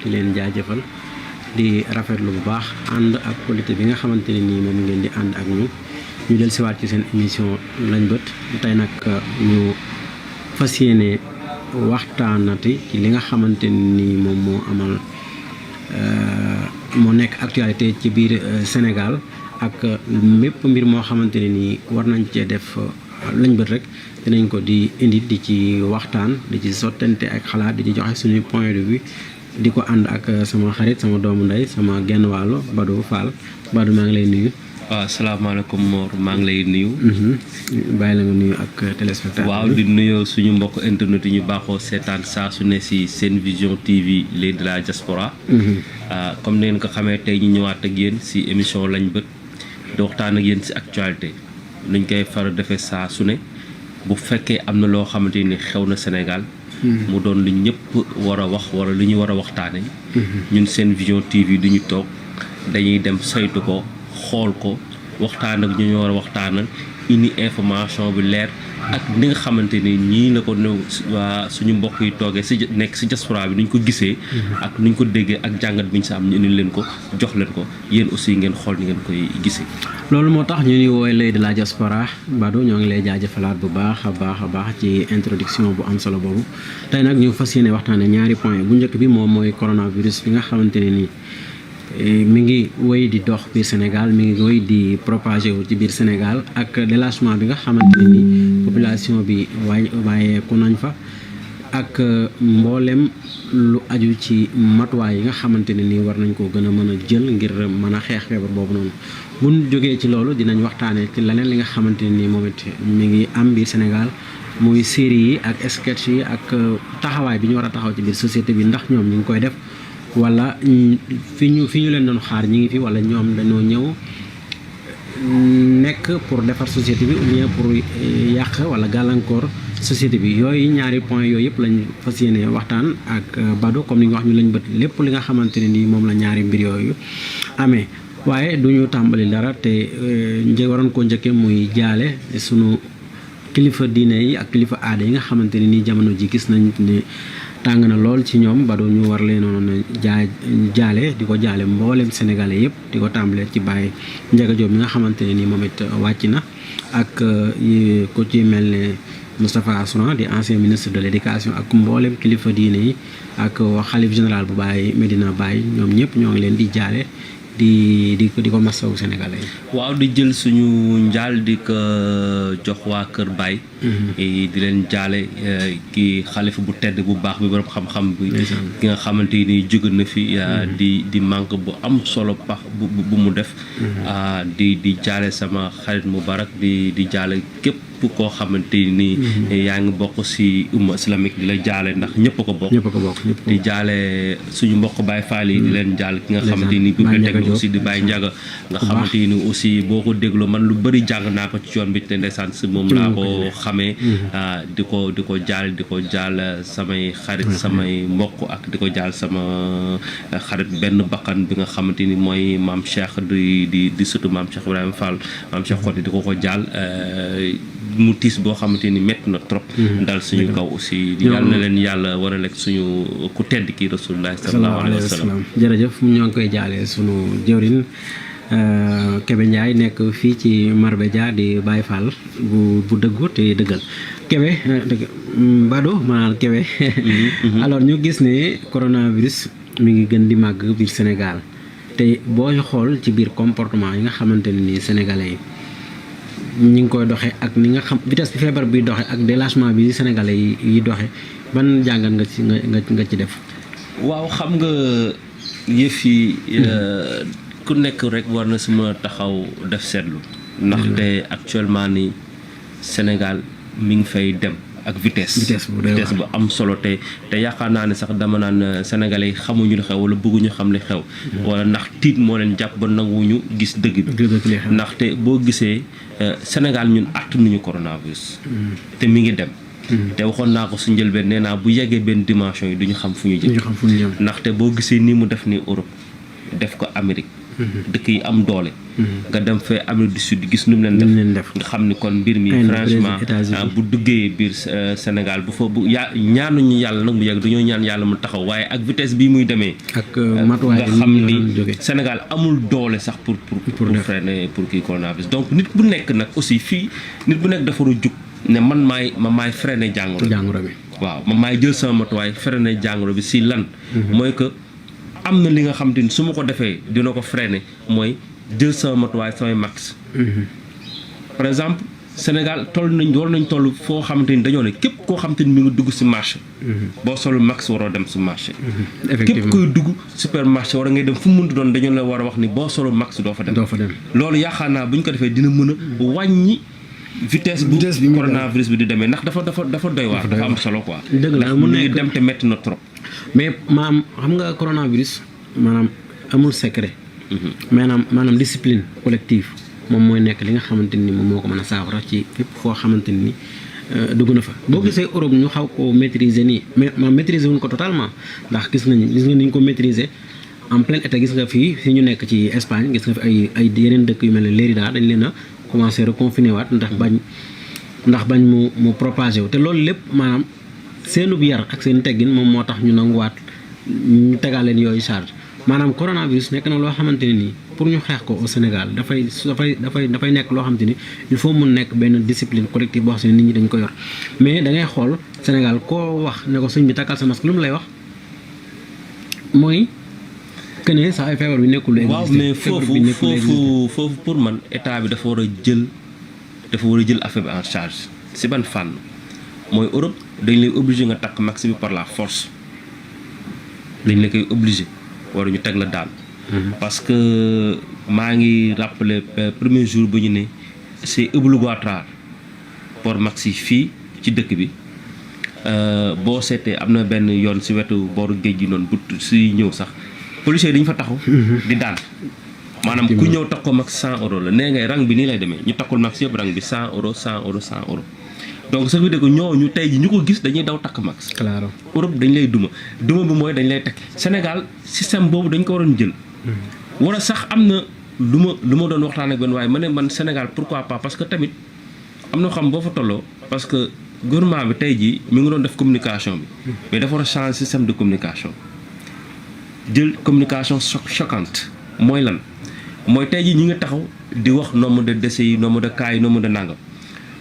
di leen jaajëfal di rafetlu bu baax ànd ak qualité bi nga xamante ne nii moom ngeen di ànd ak ñu del siwaat ci seen émission lañ bët tey nag ñu fas yéene waxtaanati ci li nga xamante ni moom moo amal moo nekk actualité ci biir Sénégal ak mépp mbir moo xamante ne nii war nañ cee def lañ bët rek dinañ ko di indi di ci waxtaan di ci sottante ak xalaat di ci joxe suñuy point de vue di ko ànd ak sama xarit sama doomu ndey sama genn wàllu Badou Fall Badou maa ngi lay nuyu. waaw salaamaaleykum Mor maa ngi lay nuyu. bàyyi la nga nuyu ak téléspectateur. waaw di nuyoo suñu mbokk internet yi ñu baaxoo seetaan saa su ne si Sen Vision TV les de la diaspora. comme ni ngeen ko xamee tey ñu ñëwaat ak yéen si émission lañ bët di waxtaan ak yéen si actualité nuñ koy faral defee saa su ne bu fekkee am na loo xamante ni xew na Sénégal. mu doon lu ñëpp war a wax wala lu ñu war a waxtaanee. ñun Sen Vision TV du ñu toog dañuy dem saytu ko. xool ko waxtaan ak ñu war a waxtaanal indi information bi leer ak ni nga xamante ni ñii la ko waa suñu mbokk yi toogee si nekk si diaspora bi nuñ ko gisee ak nuñ ko déggee ak jàngat bi ñu sa am ñu indi leen ko jox leen ko yéen aussi ngeen xool ni ngeen koy gisee. loolu moo tax ñu ni woowee l'œil de la diaspora Badou ñoo ngi lay jaajëfalaat bu baax a baax ci introduction bu am solo boobu tey nag ñu fas yéene waxtaane ñaari point bu njëkk bi moom mooy coronavirus bi nga xamante ne nii mi ngi wéy di dox biir Sénégal mi ngi wéy di propagé wu ci biir Sénégal ak relâchement bi nga xamante ne ni population bi waayeeku nañ fa ak mboolem lu aju ci matuwaay yi nga xamante ne ni war nañ koo gën a mën a jël ngir mën a xeex feebar boobu noonu buñ jógee ci loolu dinañ waxtaanee ci leneen li nga xamante ne ni moom it mi ngi am biir Sénégal muy série yi ak sketch yi ak taxawaay bi ñu war a taxaw ci biir société bi ndax ñoom ñu ngi koy def wala fi ñu leen doon xaar ñi ngi fi wala ñoom dañoo ñëw nekk pour defar société bi ou bien pour yàq wala gàllankoor société bi yooyu ñaari point yooyu yëpp lañ fas yéene waxtaan ak Badou comme ni nga wax ñu lañ bët lépp li nga xamante ne nii moom la ñaari mbir yooyu amee waaye du ñu tàmbali dara te waroon koo njëkkee muy jaale sunu kilifa diine yi ak kilifa aada yi nga xamante ne nii jamono ji gis nañ ne tàng na lool ci ñoom Badou ñu war leen noonu jaale di ko jaale mboolem sénégalais yëpp di ko tàmbalee ci Baye Ndiaga Diop mi nga xamante ne nii moom it wàcc na ak ku ci mel ne Moustapha Souran di ancien ministre de l'éducation ak mboolem kilifa diine yi ak xalif général bu Baye Medina Baye ñoom ñëpp ñoo ngi leen di jaale di ko masawu sénégalais yi. waaw di jël suñu njaal di ko jox waa Kër Baye. di leen jaale ki xalifa bu tedd bu baax bi borom xam-xam bi. ki nga xamante ni jóge na fi. di manque bu am solo pax bu mu def. di jaale sama xarit Moubarak di jaale képp koo xamante ni. yaa ngi bokk si umma islamique di la jaale ndax ñëpp ko bokk. di jaale suñu mbokk Baye Fall yi di leen jaale ki nga xamante ni bibliothèque aussi di Baye Ndiaga nga xamante ni aussi boo ko dégloo man lu bëri jàng naa ko ci yoon bi te ndeysaan si moom laa ko xamee di ko jaal samay xarit samay mbokk ak di ko jaal sama xarit benn bakkan bi nga xamante ni mooy maam Cheikh di surtout maam Cheikh Ibrahima Fall maam Cheikh Khouti di ko jaal mu tiis boo xamante ni métti na trop dal suñu kaw aussi yàlla na leen yàlla war a lekk suñu ku tedd ki rasulullah sallallahu alayhi wa sallam jërëjëf ñoo ngi koy jaalee sunu jëwrin Kébé Ndiaye nekk fii ci Marbédia di Baye Fall bu dëggu te dëggal Kébé Badou maanaam Kébé alors ñu gis ne coronavirus mi ngi gën di màgg biir Sénégal te boo xool ci biir comportement yi nga xamante ne nii sénégalais yi ñu ngi koy doxee ak ni nga xam vitesse bi feebar bi doxee ak délâchement bi sénégalais yi doxee ban jàngat nga ci def. waaw xam nga yëf yi ku nekk rek war na si mën a taxaw def seetlu. ndaxte actuellement ni Sénégal mi ngi fay dem ak vitesse bu am solo te yaakaar naa ne sax dama naan sénégalais yi xamuñu li xew wala bëgguñu xam li xew. wala ndax tiit moo leen jàpp ba nanguwuñu gis dëgg bi. ndaxte boo gisee Sénégal ñun attanuñu coronavirus. te mi ngi dem. te waxoon naa ko su njëlbeen nee naa bu yeggee benn dimension yi duñu xam fu ñu jëm. ndaxte boo gisee nii mu def ni Europe def ko Amérique. dëkk yi am doole. nga dem fee Amérique du Sud gis nu mu leen def nga xam ni kon mbir mi franchement bu duggee biir Sénégal bu fa bu ñaanuñu yàlla nag mu yàgg dañoo ñaan yàlla mu taxaw waaye ak vitesse bii muy demee ak matuwaay nga xam ni Sénégal amul doole sax pour freiner pour kii coronavirus donc nit bu nekk nag aussi fii nit bu nekk dafa war a jug ne man maay freiner jàngoro bi waaw man maay jël sama matuwaay freiner jàngoro bi si lan mooy que am na li nga xam te ni su ma ko defee dina ko freiner mooy jël sama matuwaay samay max par exemple Sénégal war nañ toll foo xamante ni dañoo ne képp koo xamante ni mi ngi dugg si marché boo solu max waroo dem si marché képp koy dugg supermarché war a ngay dem fu mu mënti doon dañoo la war a wax ni boo solu max doo fa dem loolu yaakaar naa bu ñu ko defee dina mën a wàññi vitesse bu coronavirus bi di demee ndax dafa doy waar dafa am solo quoi dëgg la mu ngi dem te metti na trop mais maam xam nga coronavirus maanaam amul secret maanaam discipline collective moom mooy nekk li nga xamante ni moom moo ko mën a saafara ci fépp foo xamante ni dugg na fa boo gisee Europe ñu xaw ko maîtriser nii mais maîtriser wuñ ko totalement ndax gis nga ni ñu ko maîtriser en plein été gis nga fii ñu nekk ci Espagne gis nga fi ay yeneen dëkk yu mel ne Lérida dañ leen a commencé reconfiné waat ndax bañ mu propagé wu te loolu lépp maanaam seenub yar ak seen teggin moom moo tax ñu nanguwaat ñu tegaal leen yooyu charge maanaam coronavirus nekk na loo xamante ne nii pour ñu xeex ko au Sénégal dafay nekk loo xamante ni il faut mun nekk benn discipline collective boo xam ne nit ñi dañ ko yor mais da ngay xool Sénégal koo wax ne ko sëñ bi takkal sa masque lu mu lay wax mooy que ne sax ay feebar bi nekkul lu waaw mais foofu pour man état bi dafa war a jël affaire bi en charge si ban fànn mooy Europe dañ lay obligé nga takk masque bi par la force dañ la koy obligé waruñu teg la daan parce que maa ngi rappelé premier jour bu ñu ne c'est obligatoire pour masque yi fii ci dëkk bi boo seetee am na benn yoon si wetu booru géej gi noonu bu si ñëw sax policiers dañu fa taxaw di daan maanaam ku ñëw takk ko masque 100 euros la nee ngay rang bi nii lay demee ñu takkul masque yëpp rang bi 100 euros 100 euros 100 euros donc ça veut dire que ñooñu tey ji ñu ko gis dañuy daw takk masque claro Europe dañ lay duma bi mooy dañ lay tekk Sénégal système boobu dañ ko waroon jël wala sax am na lu ma doon waxtaan ak benn waaye ma ne man Sénégal pourquoi pas parce que tamit am na xam boo fa tolloo parce que gouvernement bi tey jii mi ngi doon def communication bi mais dafa war a changer système de communication jël communication choquante mooy lan mooy tey jii ñi nga taxaw di wax nombre de décès yi nombre de cas yi nombre de nangam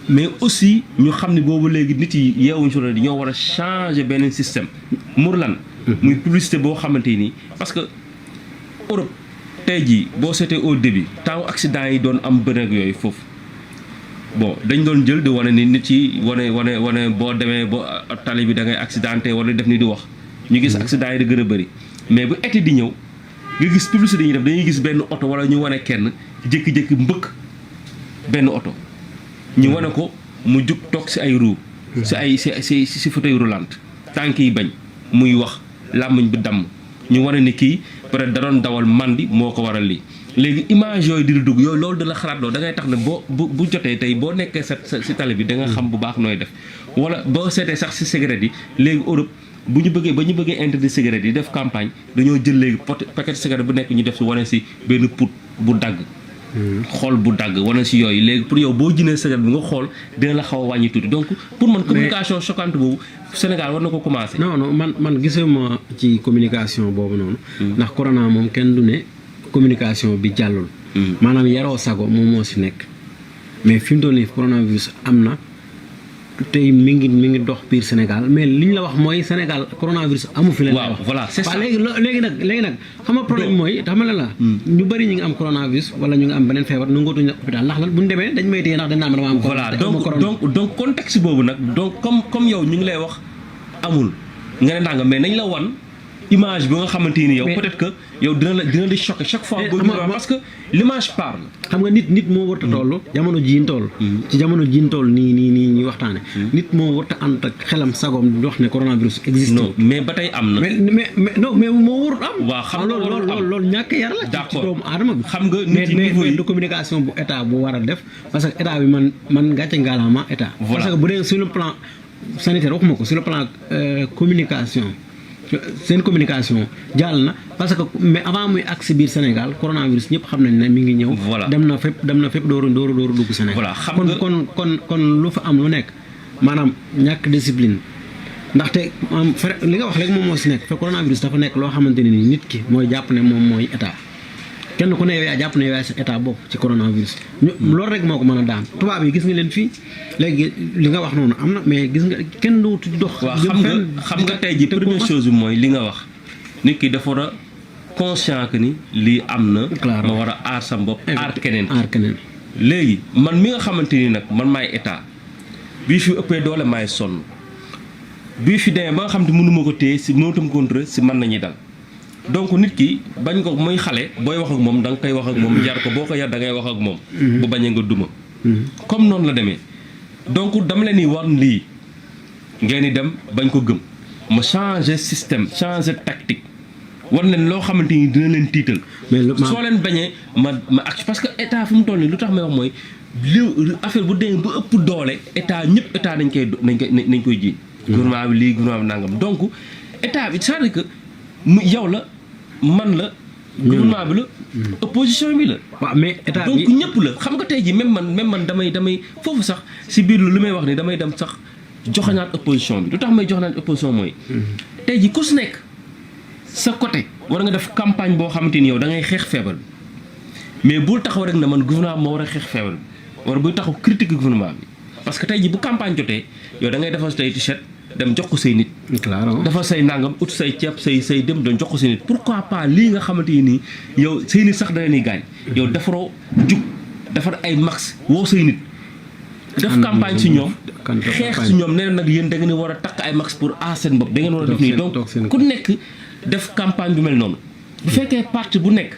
mais aussi ñu xam ne boobu léegi nit yi yeewuñ si di ñoo war a changer beneen système mur lan muy publicité boo xamante nii parce que Europe tey jii boo seetee au début temps accident yi doon am bëri ak yooyu foofu bon dañ doon jël di wane ni nit yi wane boo demee boo tali bi da ngay accidenté wala def ni di wax ñu gis accident yi di gën a bëri mais bu été di ñëw nga gis publicité yi def dañuy gis benn oto wala ñu wane kenn jékki-jékki mbëkk benn oto ñu wane ko mu jug toog si ay roue si fauteuil roulant tànk yi bañ muy wax làmmiñ bi damm ñu wane ni kii peut-être da doon dawal mandi moo ko waral lii léegi image yooyu di dugg yooyu loolu da la xalaat loolu da ngay tax ne bu jotee tey boo nekkee si tali bi da nga xam bu baax nooy def wala boo seetee sax si cigarette yi léegi Europe ba ñu bëggee interdit cigarette yi def campagne dañoo jël léegi paquet cigarette bu nekk ñu def si wane si benn put bu dagg xool bu dagg wane si yooyu léegi pour yow boo jëlee cigarette bi nga xool dina la xaw a wàññi tuuti donc pour man communication choquante boobu Sénégal war na ko commencer. non man gisuma ci communication boobu noonu ndax corona moom kenn du ne communication bi jàllul maanaam yaroo sago moom moo si nekk mais fi mu toll nii coronavirus am na tey mi ngi dox biir Sénégal mais li ñu la wax mooy Sénégal coronavirus amu fi leen la wax voilà c'est ça léegi nag xam nga problème mooy xam nga la ñu bëri ñu ngi am coronavirus wala ñu ngi am beneen feebar nu ngootuñu hôpital ndax lan bu ñu demee dañ may téye ndax dañ naan dama am voilà donc contexte boobu nag donc comme yow ñu ngi lay wax amul nga ne ndànga mais nañ la wan image bi nga xamante ni yow peut-être que yow dina la choquer chaque fois boo parce que l'image parle xam nga nit moo warta toll jamono jiin toll ci jamono jiin toll nii ñuy waxtaane nit moo warta ànd ak xelam sagoom di wax ne coronavirus existe non mais ba tey am na mais moo warut am waaw xam nga loolu ñàkk yar la ci doomu aadama bi xam nga nit mais de communication bu état bu war a def parce que état bi man gàcce ngaalaama état parce que bu dee sur le plan sanitaire waxuma ko sur le plan communication seen communication jàll na parce que mais avant muy agsi biir Sénégal coronavirus ñëpp xam nañ ne mi ngi ñëw. voilà dem na fépp dooru dugg Sénégal. voilà xam nga kon lu fa am lu nekk maanaam ñàkk discipline ndaxte li nga wax rek moom moo si nekk fekk coronavirus dafa nekk loo xamante ne nii nit ki mooy jàpp ne moom mooy état kenn ku ne yow yaa jàpp ne yow yaa sa état bopp ci coronavirus. loolu rek moo ko mën a daan tubaab yi gis nga leen fii léegi li nga wax noonu am na mais gis nga kenn du dox. waaw xam nga tey ji première chose bi mooy li nga wax nit ki dafa war a conscient que ni lii am na. ma war a aar sa bopp aar keneen. léegi man mi nga xamante ni nag man maay état bii fi ëppee doole maay sonn bii fi demee ba nga xam te mënuma ko téye si mënatam contrôle si man nañuy dal donc nit ki bañ ko muy xale booy wax ak moom da nga koy wax ak moom yar ko boo ko yar da ngay wax ak moom. bu bañee nga duma. comme noonu la demee donc dama leen di war lii ngeen di dem bañ ko gëm ma changer système changer tactique war leen loo xamante ni dina leen tiital. mais soo leen bañee ma ak parce que état fu mu toll nii lu tax may wax mooy li affaire bu dee bu ëpp doole état ñëpp état nañ koy jiiñ. gouvernement bi lii gouvernement bi nangam donc état bi c'est-à-dire que yow la. man la gouvernement bi la opposition bi la waaw mais état bi donc ñëpp la xam nga tey ji même man damay foofu sax si biir lu may wax ni damay dem sax joxanaat opposition bi lu tax may joxanaat opposition mooy tey ji ku su nekk sa côté war nga def campagne boo xamante ni yow da ngay xeex feebar bi mais bul taxaw rek na man gouvernement moo war a xeex feebar bi wala buy taxaw critique gouvernement bi parce que tey ji bu campagne jotee yow da ngay defal say t-shirt dem jox ko say nit. dafa say nangam ut say ceeb say dem doon jox ko say nit pourquoi pas lii nga xamante ni yow say nit sax da leen di gaañ. yow defaroo jug defar ay max woo say nit. def campagne si ñoom. xeex si ñoom nee na nag yéen da ngeen war a takk ay max pour aar seen bopp da ngeen war a def nii donc ku nekk def campagne bu mel noonu. bu fekkee parti bu nekk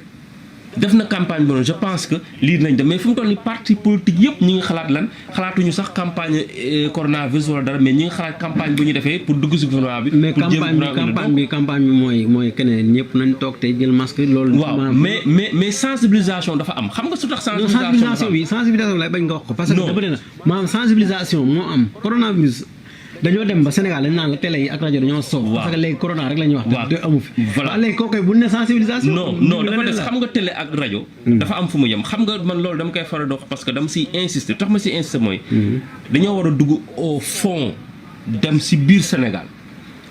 def na campagne bu noonu je pense que lii dinañ dem mais fu mu toll nii parti politique yëpp ñi ngi xalaat lan xalaatuñu sax campagne coronavirus wala dara mais ñi ngi xalaat campagne bu ñu defee pour dugg si gouvernement bi. mais campagne bi mooy keneen ñëpp nañ toog tey jël masque loolu. waaw mais sensibilisation dafa am xam nga su tax. sensibilisation lay bañ nga wax ko. parce que dafa ne maanaam sensibilisation moo am coronavirus. dañoo dem ba Sénégal dañ naan la télé yi ak rajo dañoo soob. parce que léegi corona rek la ñuy wax. te amu fi. voilà léegi kooku bu ne sensibilisation. non dafa des xam nga télé ak rajo. dafa am fu mu yem xam nga man loolu dama koy faral di wax parce que dama siy insister tax ma siy insister mooy. dañoo war a dugg au fond dem si biir Sénégal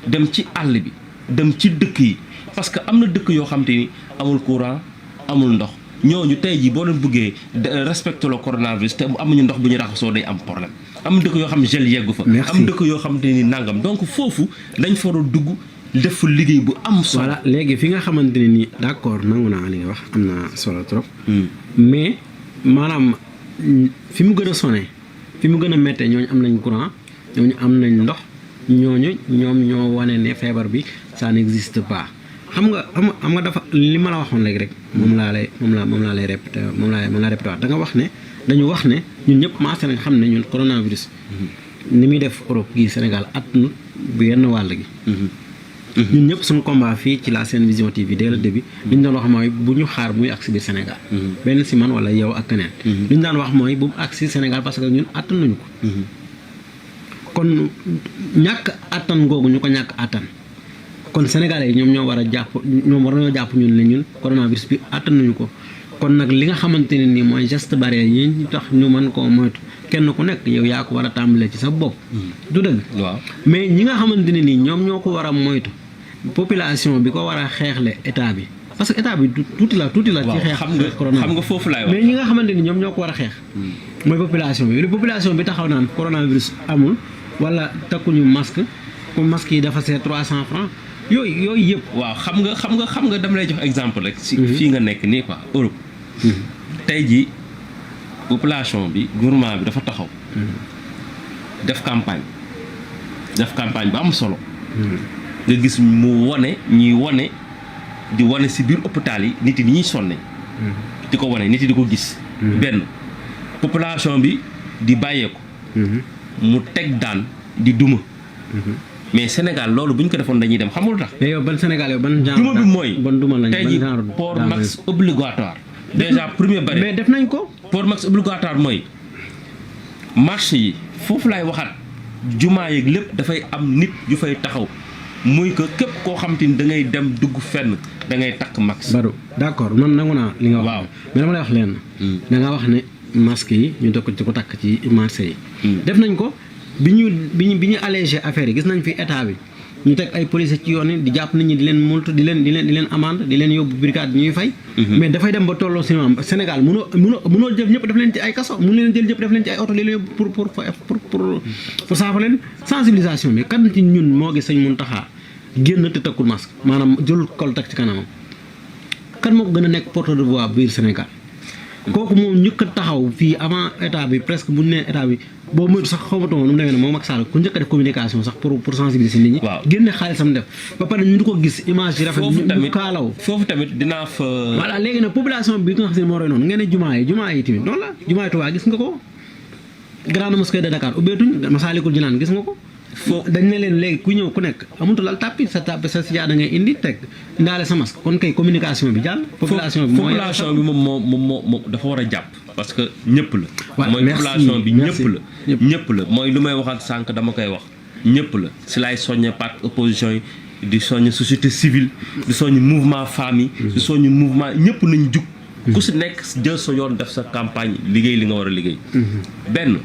dem ci àll bi dem ci dëkk yi parce que am na dëkk yoo xam te ni amul courant amul ndox ñooñu tey jii boo leen bëggee respecté le coronavirus te amuñu ndox bu ñu raxasoo day am problème. am dëkk yoo xam gel yeggu fa. am dëkk yoo xam te ni nangam donc foofu dañ fa war a dugg def fa liggéey bu am solo. voilà léegi fi nga xamante ne nii d'accord nangu naa li nga wax am na solo trop. mais maanaam fi mu gën a sonné fi mu gën a méttee ñooñu am nañ courant ñooñu am nañ ndox ñooñu ñoom ñoo wane ne feebar bi ça n'existe pas. xam nga dafa li ma la waxoon léegi rek moom laa lay répété da nga wax ne dañu wax ne ñun ñëpp maase nañ xam ne ñun coronavirus ni muy def Europe gii Sénégal at bu yenn wàll gi ñun ñëpp suñu combat fii ci la Sen Vision TV dès le début li ñu doon wax mooy bu ñu xaar muy agsi biir Sénégal benn si man wala yow ak keneen li ñu daan wax mooy bu mu agsi Sénégal parce que ñun attan nañu ko kon ñàkk attan googu ñu ko ñàkk attan kon sénégalais yi ñoom ñoo war a jàpp ñoom war nañoo jàpp ñun ne ñun coronavirus bi attan nañu ko kon nag li nga xamante ne nii mooy geste barrière yi ñu tax ñu mën koo moytu kenn ku nekk yow yaa ko war a tàmbalee ci sa bopp. du dëgg. waaw mais ñi nga xamante ne nii ñoom ñoo ko war a moytu population bi ko war a xeexle état bi parce que état bi tuuti la. ci xeex corona xam nga foofu laay wax mais ñi nga xamante ni ñoom ñoo ko war a xeex. mooy population bi taxaw naan coronavirus amul wala takkuñu masque ku masque yi dafa seet 300 francs yooyu yëpp. waaw xam nga dama lay jox exemple rek. si fii nga nekk nii quoi Europe. tey jii population bi gouvernement bi dafa taxaw. def campagne bu am solo. nga gis mu ñuy wane si biir hôpital yi nit yi ni ñuy sonne. di ko wane nit yi di ko gis. benn population bi di bàyyeeku. mu teg daan di duma. mais Sénégal loolu bu ñu ko defoon dañuy dem xamul tax. mais yow ban Sénégal yow ban genre duma bi mooy ban duma lañ tey jii port max obligatoire. déjà premier barrière mais def nañ ko. port max obligatoire mooy marché yi foofu laay waxaat jumaa yeeg lépp dafay am nit yu fay taxaw muy que képp koo xam te ni da ngay dem dugg fenn da ngay takk masque. Badou d'accord man nangu naa li nga wax. waaw mais dama lay wax leen. da nga wax ne masque yi ñu dëkk ci ko takk ci marché yi. def nañ ko bi ñu allégé affaire yi gis nañ fi état bi ñu teg ay policiers ci yoon yi di jàpp nit ñi di leen multu di leen amende di leen yóbbu brigade ñuy fay. mais dafay dem ba tolloo si maanaam Sénégal mënoo jël ñëpp def leen ci ay kaso mënu leen jël ñëpp def leen ci ay oto di leen yóbbu pour saafa leen sensibilisation bi kan ci ñun moo gis Sëñ Mountakha génn te takkul masque maanaam jëlul kol tak ci kanamam kan moo ko gën a nekk porte de voix biir Sénégal kooku moom njëkk a taxaw fii avant état bi presque bu ñu nee état bi boo moytu sax xawmatuma nu mu demee ne moom ak Sall ku njëkk a def communication sax pour sensibiliser nit ñi. waaw génne xaalisam def ba pare ñu di ko gis image yi rafet. ñu kaalaw foofu tamit dinaa fa. voilà léegi nag population bi nga xam ne moo roy noonu ngeen ne jumaa yi tamit noonu la jumaa yi Tuubaa gis nga ko grande mosquée de Dakar ubbeetuñ Masaalikul Jinaan gis nga ko. dañ ne leen léegi ku ñëw ku nekk amutu lal tàppi sa sijaada ngay indi teg ndaale sa masque kon kay communication bi jàll. population bi moom dafa war a jàpp. parce que ñëpp la. waaw mooy population bi ñëpp la mooy lu may waxaat sànq dama koy wax ñëpp la si laay soññee parti opposition yi di soññ société civile di soññ mouvement famille di soññ mouvement ñëpp nañ jug ku si nekk jël sa yoon def sa campagne liggéey li nga war a liggéey. benn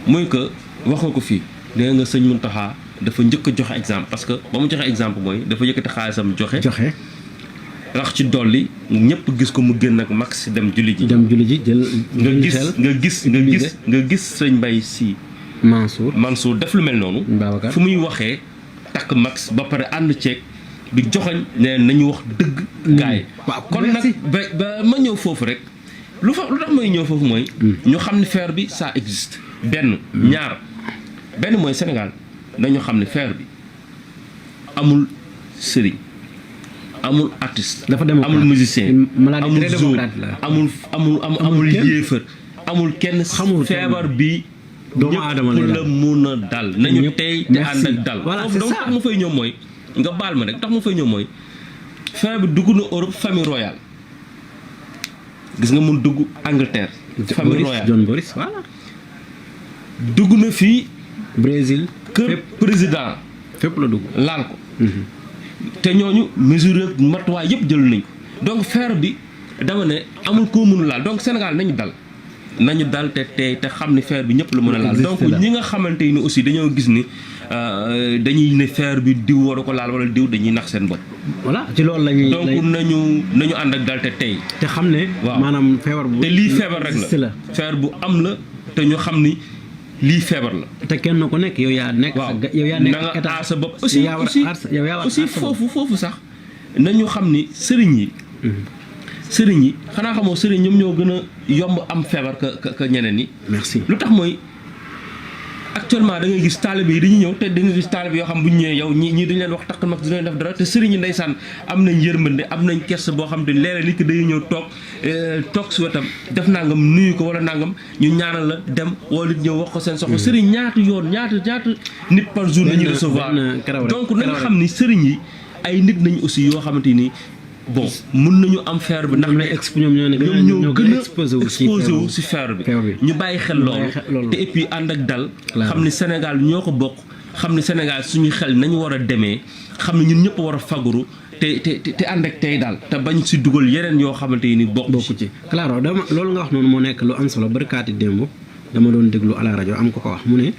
muy que wax nga ko fii nee nga Sëñ Mountakha dafa njëkk a joxe exemple parce que ba mu joxe exemple mooy dafa yëkkati xaalisam joxe. rax ci dolli ñëpp gis ko mu génn ak max dem julli ji. jël. nga gis sëñ Mbaye Sy Mansour def lu mel noonu. fu muy waxee takk max ba pare ànd ceeg di joxañ ne nañu wax dëgg. gaay kon nag ba ma ñëw foofu rek lu tax may ñëw foofu mooy. ñu xam ne feer bi ça existe. benn mooy Sénégal dañu xam ne feer bi amul sëriñ. amul artiste amul musicien amul zoo amul yéefar amul kenn feebar bi doomu aadama ñëpp la mun a dal nañu tey te ànd ak dal foofu donc tax ma fay ñëw mooy nga baal ma rek tax ma fay ñëw mooy feebar bi dugg na Europe famille royale gis nga mun dugg Angleterre famille royale John Boris voilà dugg na fii Brésil kër président fépp la dugg laal ko te ñooñu mesure matuwaay yëpp jël nañ ko donc feer bi dama ne amul koo mënu laal donc Sénégal nañu dal te tey te xam ni feer bi ñëpp la mën a laal donc ñi nga xamante ni aussi dañoo gis ni dañuy ne feer bi diw waru ko laal wala diw dañuy nax seen bopp. voilà ci loolu lañuy donc nañu ànd ak dal te tey. te xam ne. waaw maanaam feebar bu. te lii feebar rek la feer bu am la te ñu xam ni lii feebar la. te kenn ku nekk yow yaa nekk. waaw yow yaa nekk na nga aar sa bopp aussi foofu sax nañu xam ni sëriñ yi xanaa xamoo sëriñ ñoom ñoo gën a yomb am feebar que ñeneen ñi. merci lu tax mooy actuellement da ngay gis taalibe yi dañuy ñëw te da ngay gis taalibe yoo xam bu ñu ñëwee yow ñii dañu leen wax takk mag du leen def dara te sëriñ yi ndeysaan am nañ yërmande am nañ kersa boo xam te léeg-léeg nit ki dañuy ñëw toog si wetam def nangam nuyu ko wala nangam ñu ñaanal la dem wala nit ñëw wax ko seen soxla sëriñ ñaata nit par jour dañuy recevoir donc nañu xam ni sëriñ yi ay nit nañ aussi yoo xamante ni bon mën nañu am feer bi ndax ñoom ñoo gën a exposé wu si feer bi ñu bàyyi xel loolu te et puis ànd ak dal xam ni Sénégal ñoo ko bokk xam ni Sénégal suñu xel nañu war a demee xam ni ñun ñëpp war a fagaru te ànd ak tey daal te bañ si dugal yeneen yoo xamante ni bokk ci claro loolu nga wax noonu moo nekk lu am solo barkaati démb dama doon déglu à la rajo am ko wax mu ne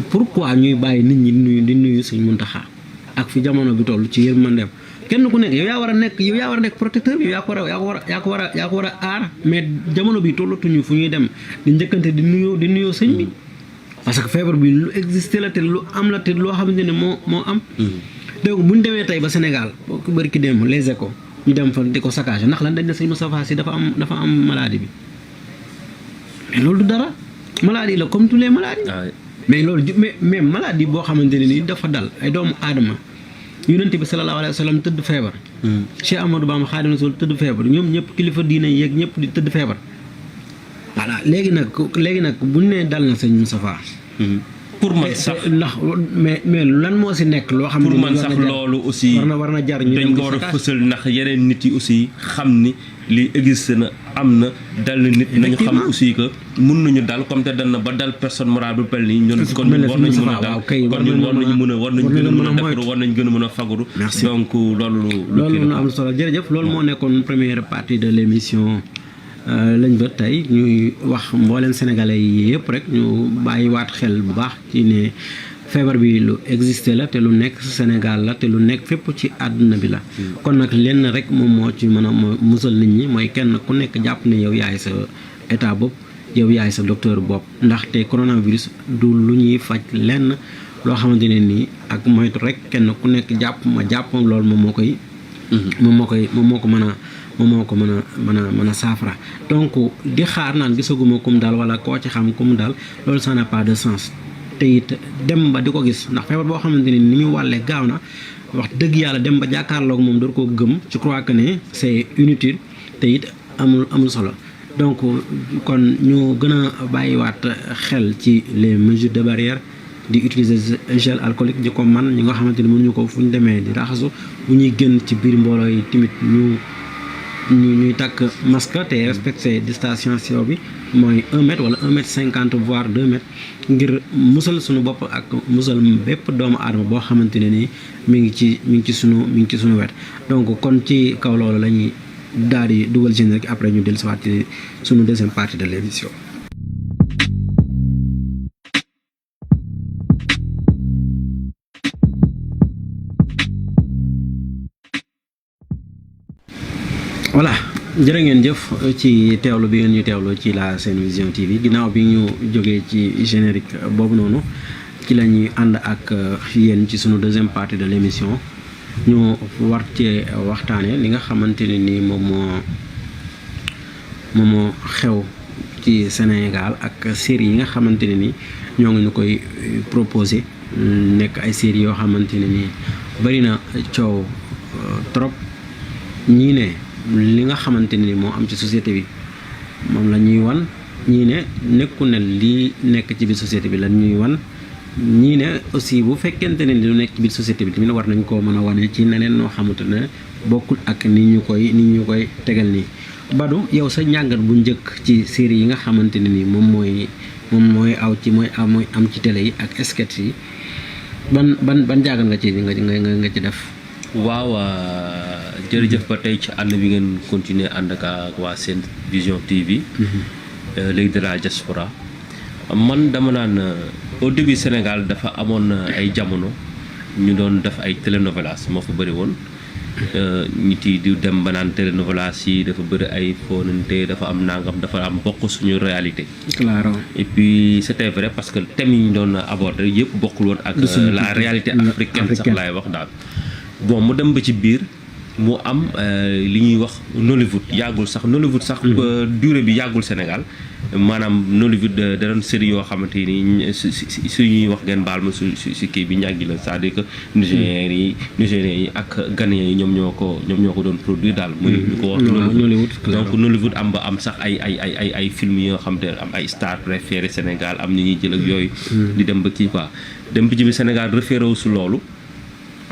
pourquoi ñuy bàyyi nit ñi di nuyu Sëñ Mountakha ak fi jamono bi toll ci yërmandeem kenn ku nekk yow yaa war a nekk protecteur bi yaa ko war a aar mais jamono bi tollatuñu fu ñuy dem di njëkkante di nuyoo sëñ bi parce que feebar bi lu existé la te lu am la te loo xamante ne moo am. donc bu ñu demee tey ba Sénégal boo ko bëri ki dem les échos ñu dem fa di ko saccagé ndax lan dañ ne sëñ Moustapha Sy dafa am maladie bi mais loolu du dara maladie la comme tous les maladies. mais loolu mais maladie boo xamante ne ni dafa dal ay doomu aadama. yonent bi sallallahu alayhi wa sallam tëdd feebar. Cheikh Amadou Bamba Xaadimu Rasuul tëdd feebar ñoom ñëpp kilifa diina yeeg ñëpp di tëdd feebar. voilà léegi nag bu ñu nee dal na sëñ Moustapha. pour man sax ndax mais lan moo si nekk loo xam ne. pour man sax loolu aussi war na jar ñu dañ ko war a fësal ndax yeneen nit yi aussi xam ni lii existe na am na dal na nit nañu xam aussi que mun nañu dal comme te dal na ba dal personne morale bu pel nii ñun kon ñun war nañu mën a dal kon ñun war nañu mën a gën a mën a defaru war nañu gën a mën a fagaru donc loolu lu am solo jërëjëf loolu moo nekkoon première partie de l'émission lañ ba tey ñuy wax mboolem sénégalais yi yëpp rek ñu bàyyiwaat xel bu baax ci ne feebar bi lu existé la te lu nekk Sénégal la te lu nekk fépp ci àdduna bi la kon nag lenn rek moom moo ci mën a musal nit ñi mooy kenn ku nekk jàpp ne yow yaay sa état bopp yow yaay sa docteur bopp ndaxte coronavirus du lu ñuy faj lenn loo xamante ne nii ak moytu rek kenn ku nekk jàpp loolu moom moo ko mën a saafara donc di xaar naan gisaguma kum daal wala koo ci xam kum daal loolu ça n'a pas de sens te it dem ba di ko gis ndax feebar boo xamante ni ñu wàllee gaaw na wax dëgg yàlla dem ba jàkkaarloog moom door koo gëm je crois que ne c'est inutile te it amul solo donc kon ñu gën a bàyyiwaat xel ci les mesures de barrière di utiliser gel alcoolique di ko man ñi nga xamante ni mënuñu ko fu ñu demee di raxasu bu ñuy génn ci biir mbooloo yi tamit ñuy takk masque te respecter distanciation bi mooy 1 mètre wala 1 mètre 50 voire 2 mètres ngir musal suñu bopp ak musal bépp doomu aadama boo xamante ne nii mi ngi ci sunu wet donc kon ci kaw loolu la ñuy daal di dugal générique après ñu dellusiwaat ci sunu deuxième partie de l'émission. voilà jërë ngeen jëf ci teewlu bi ngeen ñu teewlu ci la Sen Vision TV ginnaaw bi ñu jógee ci générique boobu noonu ci la ñuy ànd ak yéen ci sunu deuxième partie de l'émission ñu war cee waxtaane li nga xamante ne ni moom moo xew ci Sénégal ak séries yi nga xamante ne ni ñoo ngi ñu koy proposé nekk ay séries yoo xamante ne ni bari na coow trop ñii ne li nga xamante ni moo am ci société bi moom la ñuy wan ñii ne nekku ne lii nekk ci biir société bi la ñuy wan ñii ne aussi bu fekkente ne lu nekk ci biir société bi tamit war nañ koo mën a wane ci neneen noo xamante ne bokkul ak ni ñu koy tegal nii. Badou yow sa njàngat bu njëkk ci série yi nga xamante ne ni moom mooy am ci télé yi ak sketch yi ban jàngat nga ci def. waaw jërëjëf ba tey ci ànd bi ngeen continuer ànd ak waa Sen Vision TV. léegi de la diaspora man dama naan au début Sénégal dafa amoon ay jamono ñu doon def ay télénovelas moo fa bëri woon nit yi di dem ba naan télénovelas yi dafa bëri ay fóonante dafa am nangam dafa am bokk suñu réalité. claro. et puis c'était vrai parce que thème yi ñu doon aborder yëpp bokkul woon ak la réalité africaine sax laay wax daal. bon mu dem ba ci biir mu am li ñuy wax Nollywood yàggul sax Nollywood sax durée bi yàggul Sénégal maanaam Nollywood da doon série yoo xamante ni su ñuy wax ngeen baal ma si kii bi ñàggi la c'est-à-dire que Nigériens yi ak Ghanéens yi ñoom ñoo ko doon produire daal muy ñu ko wax Nollywood donc Nollywood am ba am sax ay film yoo xam te am ay stars préférés Sénégal am ni ñuy jël ak yooyu di dem ba kii quoi dem ba ci bi Sénégal référé wu su loolu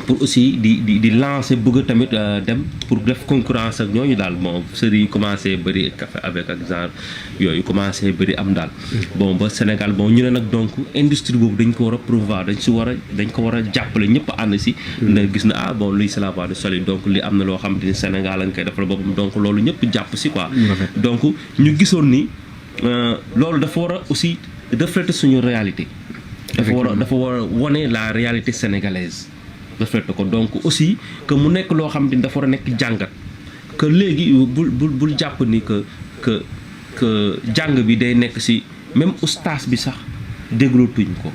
pour aussi di lancer bëgg tamit dem pour def concurrence ak ñooñu daal bon série yi commencé bëri café avec ak genre yooyu commencé bëri am daal bon ba Sénégal bon ñu ne nag donc industrie boobu dañ ko war a promouvoir dañ ko war a jàppale ñëpp ànd si na gis na bon luy c'est la voie de salut donc li am na loo xam ni Sénégal lañ koy defal boppam donc loolu ñëpp jàpp si quoi donc ñu gisoon ni loolu dafa war a aussi refléter suñu réalité dafa war a wone la réalité sénégalaise reflété ko donc aussi que mu nekk loo xam ne dafa war a nekk jàngat que léegi bul jàpp ni que jàng bi day nekk ci même ustaas bi sax déglootuñ ko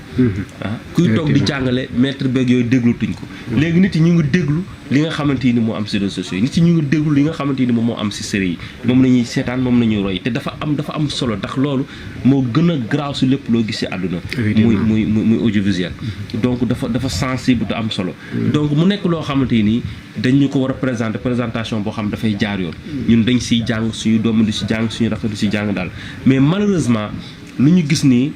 kuy toog di jàngale maître beeg yooyu déglootuñ ko léegi nit yi ñu ngi déglu li nga xamante ni moo am ci réseaux sociaux yi nit yi ñu ngi déglu li nga xamante ni moom moo am ci série yi moom la ñuy seetaan moom la ñuy roy te dafa am solo ndax loolu moo gën a graaw ci lépp loo gis ci àdduna muy audiovisuel donc dafa sensible te am solo donc mu nekk loo xamante ni dañu ko war a présentation boo xam dafay jaar yoon ñun dañ ciy jàng suñu doom di ci jàng suñu rakk di ci jàng daal mais malheureusement lu ñu gis nii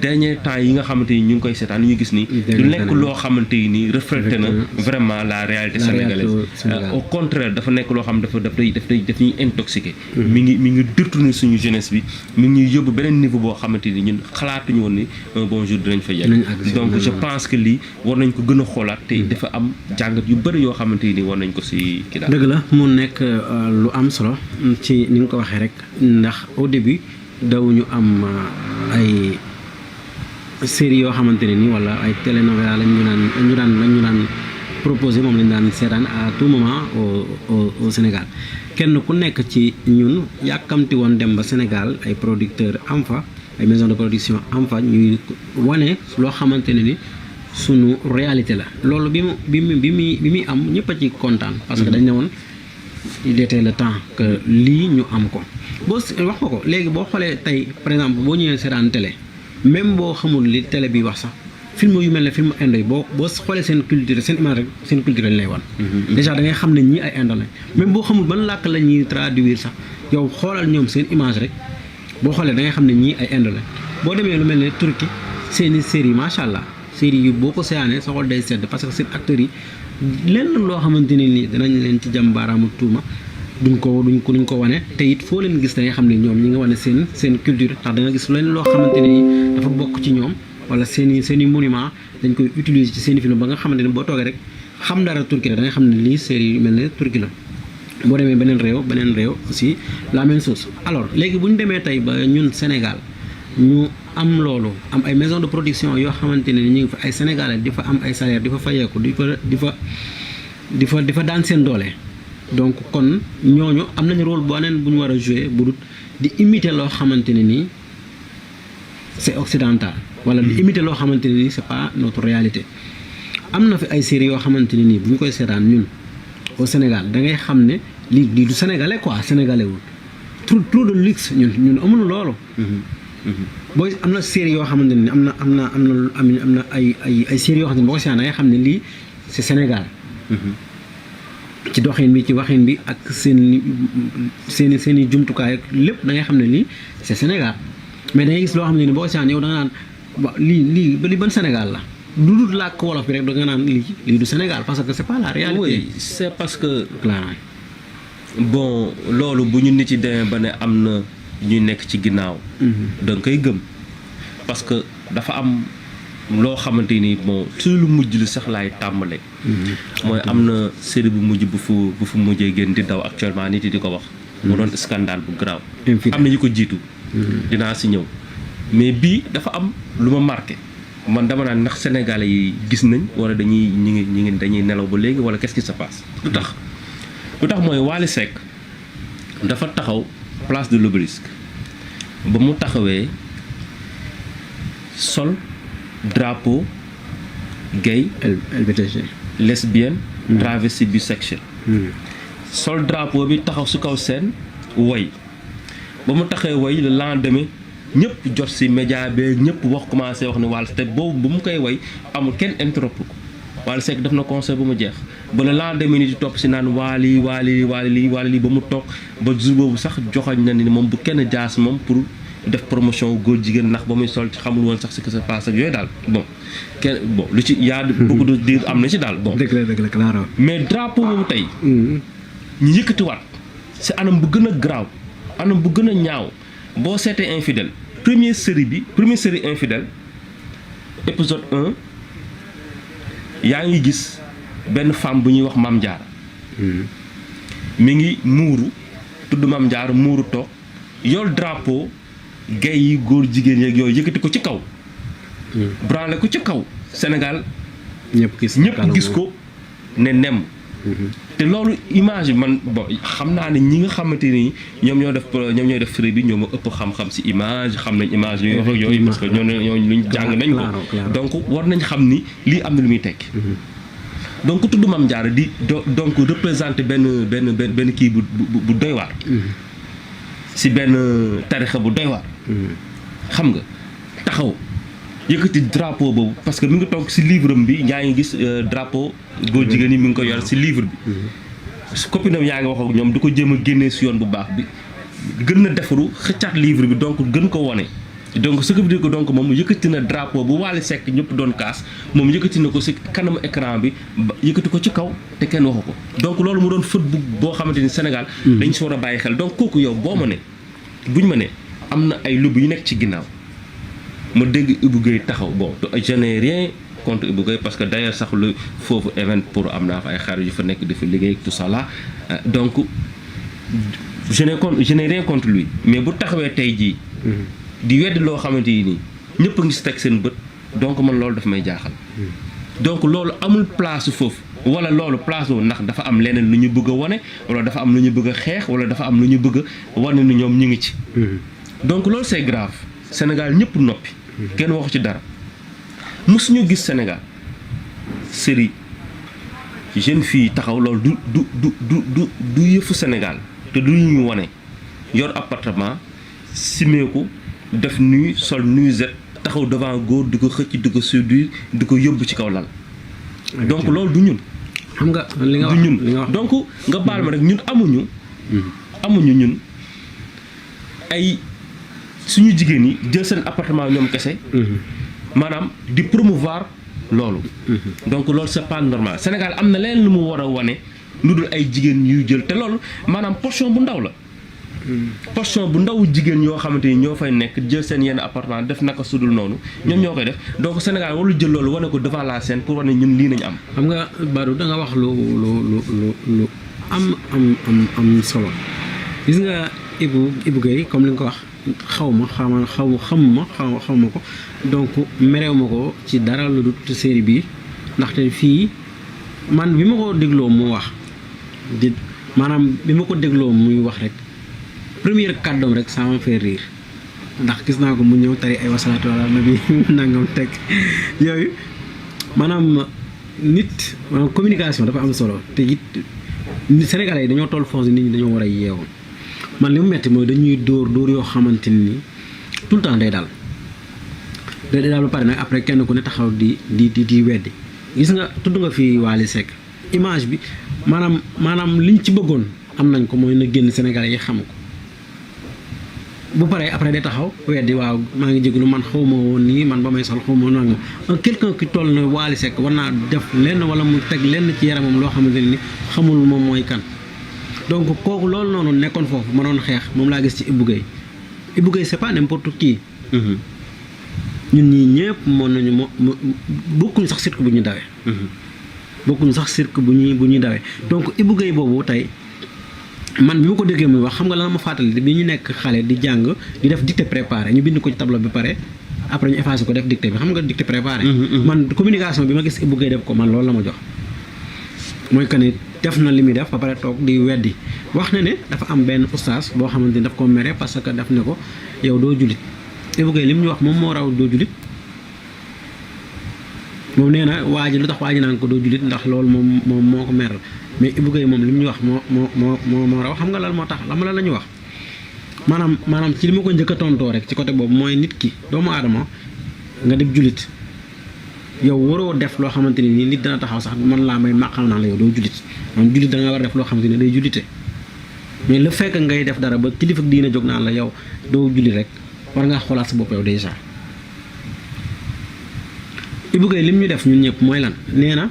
dernier temps yi nga xamante ni ñu ngi koy seetaan lu ñu gis nii du nekk loo xamante ni reflété na vraiment la réalité sénégalaise au contraire dafa nekk loo xam daf ñuy intoxiqué mi ngi détourné suñu jeunesse bi mi ngi ñuy yóbbu beneen niveau boo xamante ni ñun xalaatuñu woon ni un bon jour dinañ fa yegg donc je pense que lii war nañ ko gën a xoolaat te dafa am jàngat yu bëri yoo xamante ni war nañ ko si kii daal. dëgg la mu nekk lu am solo ci ni nga ko waxee rek ndax au début dawuñu am ay série yoo xamante ne nii wala ay télénovela lañu daan proposé moom lañu daan seetaan à tout moment au Sénégal kenn ku nekk ci ñun yàkkamti woon dem ba Sénégal ay producteurs am fa ay maison de production am fa ñuy wane loo xamante ne ni sunu réalité la loolu bi muy am ñëpp a ci kontaan parce que dañ ne woon il était le temps que lii ñu am ko boo wax nga ko léegi boo xoolee tey par exemple boo ñëwee seetaan télé même boo xamul li télé bi wax sax film yu mel ne film indo yi boo xoolee seen culture seen image rek seen culture lañ lay wan déjà da ngay xam ne ñii ay indo lañ même boo xamul ban làkk la ñuy traduire sax yow xoolal ñoom seen image rek boo xoolee da ngay xam ne ñii ay indo lañ boo demee lu mel ne Turquie seeni série macha allah série yu boo ko seetaanee sa xol day sedd parce que seen acteurs yi lenn loo xamante ne nii danañ leen ci jàm baaraamu tuuma duñ ko wane te it foo leen gis da nga xam ne ñoom ñi nga wane seen culture ndax da nga gis leen loo xamante ne nii dafa bokk ci ñoom wala seen i monument dañ koy utiliser ci seen i film ba nga xamante ne boo toogee rek xam dara Turquie la da nga xam ne lii série yu mel ne Turquie la boo demee beneen réew aussi la même chose alors léegi bu ñu demee tey ba ñun Sénégal ñu am loolu am ay maison de production yoo xamante ne ñu ngi fa ay sénégalais di fa am ay salaire di fa fayeeku di fa daan seen doole donc kon ñooñu am nañu rôle beneen bu ñu war a jouer bu dut di imiter loo xamante ne nii c'est occidental wala di imiter loo xamante ne nii c'est pas notre réalité am na fi ay séries yoo xamante ne nii bu ñu koy seetaan ñun au Sénégal da ngay xam ne lii du sénégalais quoi sénégalais wul trop de luxe ñun amuñu loolu booy am na série yoo xamante ne am na ay série yoo xamante ne boo ko seetaan da ngay xam ne lii c'est Sénégal ci doxin bi ci waxin bi ak seen i jumtukaay ak lépp da ngay xam ne lii c'est Sénégal mais da ngay gis loo xam ne ni boo ko seetaan yow da nga naan lii ban Sénégal la lu dul làkk wolof bi rek da nga naan lii du Sénégal parce que c'est pas la réalité. oui c'est parce que clairement bon loolu bu ñu nit yi demee ba ne am na ñuy nekk ci ginnaaw da nga koy gëm parce que dafa am loo xamante ni bon su lu mujj li sax laay tàmbale mooy am na série bu mujj bu fu mujjee génn di daw actuellement nit yi di ko wax mu doon scandale bu grave am na ñu ko jiitu dinaa si ñëw mais bii dafa am lu ma marqué man dama naan ndax sénégalais yi gis nañ wala dañuy dañuy nelaw ba léegi wala qu'est-ce qui se passe lu tax mooy Wally Seck dafa taxaw place de l'Obélisque ba mu taxawee sol drapeau gay LBTG lesbienne travesti bisexuel sol drapeau bi taxaw su kaw seen woy ba mu taxee woy le lendemain ñëpp jot si média bi ñëpp commencé wax ne Wally Seck boobu ba mu koy woy amul kenn interrompu ko Wally Seck def na concert ba mu jeex ba le lendemain di topp si naan Wally ba mu toog ba jour boobu sax joxoñ na ni moom bu kenn jaas moom pour def promotion góor jigéen ndax ba muy sol ci xamul woon sax ce qui se passe ak yooyu daal bon lu ci yaa beaucoup de dire am na ci daal bon dëgg la claro mais drapeau boobu tey ñu yëkkatiwaat si anam bu gën a garaaw anam bu gën a ñaaw boo seetee infidèle première série infidèle épisode 1 yaa ngi gis benn femme bu ñuy wax Mame Diarra mi ngi muuru tudd Mame Diarra muuru toog yor drapeau gay yi góor jigéen yeeg yooyu yëkkati ko ci kaw branlé ko ci kaw Sénégal ñëpp gis ko ne nem te loolu image bi man bon xam naa ne ñi nga xamante ni ñoom ñooy def série bi ñoom ëpp xam-xam ci image xam nañ image yooyu wax ak yooyu parce que ñoo luñ jàng nañ ko donc war nañ xam ni lii am na lu muy tekki donc tudd Mame Diarra di donc représenter benn kii bu doy waar ci benn tarixa bu doy waar xam nga taxaw yëkkati drapeau boobu parce que mi ngi toog ci livre am bi yaa ngi gis drapeau góor jigéen yi mi ngi ko yor ci livre bi copinam yaa ngi wax ak ñoom du ko jéem a génnee ci yoon bu baax bi gën na defaru xëccaat livre bi donc gën ko wone donc ce qui veut dire que donc moom yëkkati na drapeau bu Wally Seck ñëpp doon kaas moom yëkkati na ko ci kanamu écran bi yëkkati ko ci kaw te kenn waxu ko donc loolu mu doon fët boo xamante ni Sénégal dañ si war a bàyyi xel donc kooku yow boo ma ne buñ ma ne am na ay lobby yu nekk ci ginnaaw ma dégg Ibou Guèye taxaw bon je n'ai rien contre Ibou Guèye parce que d'ailleurs sax lu foofu event pour am naa fa ay xarit yu fa nekk di fa liggéey tout ça là donc je n'ai rien contre lui mais bu taxawee tey jii di weddi loo xamante yi nii ñëpp a ngi si teg seen bët donc man loolu dafa may jaaxal donc loolu amul place foofu wala loolu place wu ndax dafa am leneen lu ñu bëgg a wane wala dafa am lu ñu bëgg a xeex wala dafa am lu ñu bëgg a wane ni ñoom ñu ngi ci donc loolu c'est grave Sénégal ñëpp noppi kenn waxu ci dara mosuñu gis Sénégal série jeune fille taxaw loolu du yëfu Sénégal te du ñu wane yor appartement simeeku def nuit sol nuisette taxaw devant góor di ko xëcc di ko séduire di ko yóbbu ci kaw lal donc loolu du ñun xam nga li nga wax du ñun donc nga baal ma rek ñun amuñu ñun ay suñu jigéen yi jël seen appartement ñoom kese maanaam di promouvoir loolu donc loolu c'est pas normal Sénégal am na leen lu mu war a wane lu dul ay jigéen yuy jël te loolu maanaam portion bu ndaw la portion bu ndaw jigéen yoo xamante ni ñoo fay nekk jël seen yenn appartement def naka sudul noonu ñoom ñoo koy def donc Sénégal warul jël loolu wane ko devant la scène pour wane ñun lii nañu am. xam nga Badou da nga wax lu am solo gis nga Ibou Guèye comme li nga ko wax xamuma ko donc merew ma ko ci dara lu dul série bi ndaxte fii man bi ma ko dégloo mu wax di maanaam bi ma ko dégloo muy wax rek. première kàddoom rek ça m'a fait rire ndax gis naa ko mu ñëw tari ay wasalaatu wala nabi nangam teg yooyu maanaam nit maanaam communication dafa am solo te it Sénégalais yi dañoo toll foofu nit ñi dañoo war a yeewoon man li mu metti mooy dañuy dóor yoo xamante ni tout le temps day daal ba pare nag après kenn ku ne taxaw di weddi gis nga tudd nga fi Wally Seck image bi maanaam liñ ci bëggoon am nañ ko mooy na génn Sénégalais yi xam ko bu paree après day taxaw weddi waaw maa ngi jégalu man xaw ma woon nii man ba may sol xaw ma noonu quelqu'un qui toll na Wally Seck war naa def lenn wala mu teg lenn ci yaramam loo xamante ne ni xamul moom mooy kan donc kooku loolu noonu nekkoon foofu ma doon xeex moom laa gis ci Ibou Guèye c'est pas n'importe qui ñun ñii ñëpp mën nañu bokkuñu sax cirque bu ñu dawee bokkuñu sax cirque bu ñuy dawee donc Ibou Guèye boobu tey man bi ma ko déggee muy wax xam nga la ma fàttali bi ñu nekk xale di jàng di def dictée préparé ñu bind ko ci tableau bi pare après ñu effacé ko def dictée bi xam nga dictée préparé man communication bi ma gis Ibou Guèye def ko man loolu la ma jox mooy que ne def na li muy def ba pare toog di weddi wax na ne dafa am benn oustaz boo xamante ni daf ko mere parce que daf ne ko yow doo jullit Ibou Guèye li mu ñu wax moom moo raw doo jullit moom nee na waa ji lu tax waa ji naan ko doo jullit ndax loolu moom moo ko meral mais Ibou Guèye moom li mu ñu wax moo raw xam nga lan moo tax lan la ñu wax maanaam ci li ma ko njëkk a tontoo rek ci côté boobu mooy nit ki doomu aadama nga def jullit yow waroo def loo xamante ni nit dana taxaw sax man laa may màqal naa la yow doo jullit moom jullit da nga war a def loo xamante ni day jullite mais le fait que ngay def dara ba kilifa diina jóg naan la yow doo jullit rek war ngaa xoolaat sa bopp yow déjà Ibou Guèye lim ñu def ñun ñëpp mooy lan nee na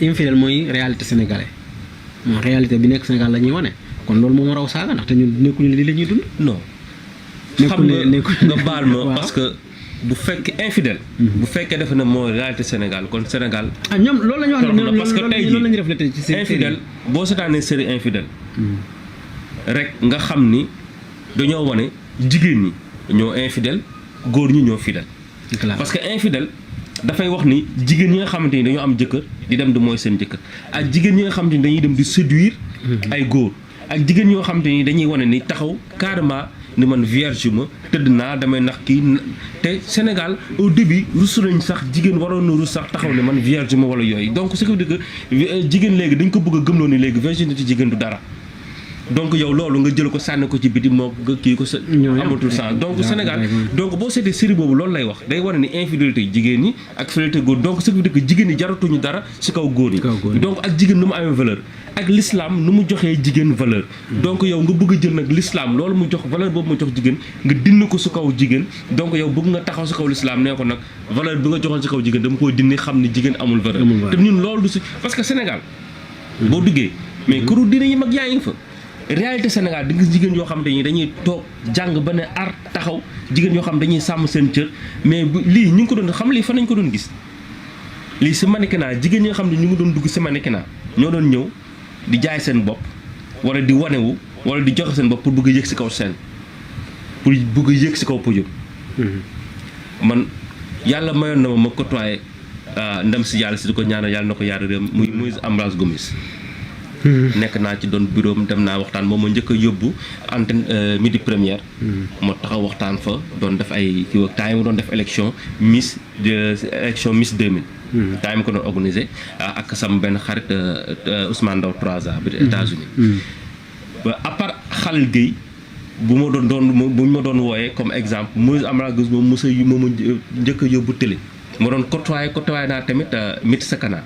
infidèle mooy réalité sénégalais moom réalité bi nekk Sénégal la ñuy wane kon loolu moom raw saaga ndaxte ñun nekkuñu lii la ñuy dund. non xam nga baal ma parce que bu fekkee infidèle. bu fekkee dafa ne mooy réalité Sénégal kon Sénégal. ah ñoom loolu la ñu wax ne parce que tey loolu la ñu reflété ci seen infidèle boo seetaanee série infidèle rek nga xam ni dañoo wane jigéen ñi ñoo infidèle góor ñi ñoo fidèle. parce que infidèle dafay wax ni jigéen ñi nga xamante ni dañoo am jëkkër di dem di mooy seen jëkkër ak jigéen ñi nga xamante ni dañuy dem di séduire ay góor ak jigéen ñi nga xamante ni dañuy wane ni taxaw carrément ni man vierge ma tëdd naa damay nax kii te Sénégal au début rus nañ sax jigéen waroon na rus sax taxaw ne man vierge ma wala yooyu donc ce qui veut dire que jigéen léegi dañ ko bëgg a gëmloo ni léegi virginité jigéen du dara donc yow loolu nga jël ko sànni ko ci biti moo nga kii ko sa amatul sens donc Sénégal donc boo seetee série boobu loolu lay wax day war ni infidélité jigéen ñi ak fidélité góor donc ce qui veut dire que jigéen ñi jaratuñu dara ci kaw góor ñi donc ak jigéen nu mu amee valeur ak l'islam nu mu joxee jigéen valeur donc yow nga bëgg a jël nag l'islam loolu mu jox valeur boobu mu jox jigéen nga dindi ko ci kaw jigéen donc yow bëgg nga taxaw ci kaw l'islam nee ko nag valeur bi nga joxoon ci kaw jigéen dama koy dindi xam ni jigéen amul valeur te ñun loolu du ci parce que Sénégal boo duggee mais këru diine yi mag yaa ngi fa réalité Sénégal di nga jigéen yoo xam ne dañuy toog jàng ba ne ar taxaw jigéen yoo xam dañuy sàmm seen cër mais lii ñu ngi ko doon xam lii fan nañ ko doon gis lii ci mannequinat jigéen ñi nga xam ne ñu ngi doon dugg ci mannequinat ñoo doon ñëw di jaay seen bopp wala di wanewu wala di joxe seen bopp pour bëgg a yëg ci kaw scène pour bëgg a yëg ci kaw podium man yàlla mayoon na ma côtoyé ndem ci yàlla ci di ko ñaanal yàlla na ko yaara réew muy Moïse Ambroise Gomis nekk naa ci doon bureau dem naa waxtaan moom ma njëkk a yóbbu antenne midi première moo taxaw waxtaan fa doon def ay kii ak temps yi ma doon def élection Miss 2000 temps yi ma ko doon organisé ak sama benn xarit Ousmane Ndaw 3A bi États-Unis ba à part Khalil Gueye bu ma doon wooyee comme exemple Moïse Ambroise Gomis moom moom njëkk a yóbbu télé ma doon côtoyé naa tamit Miti Sakana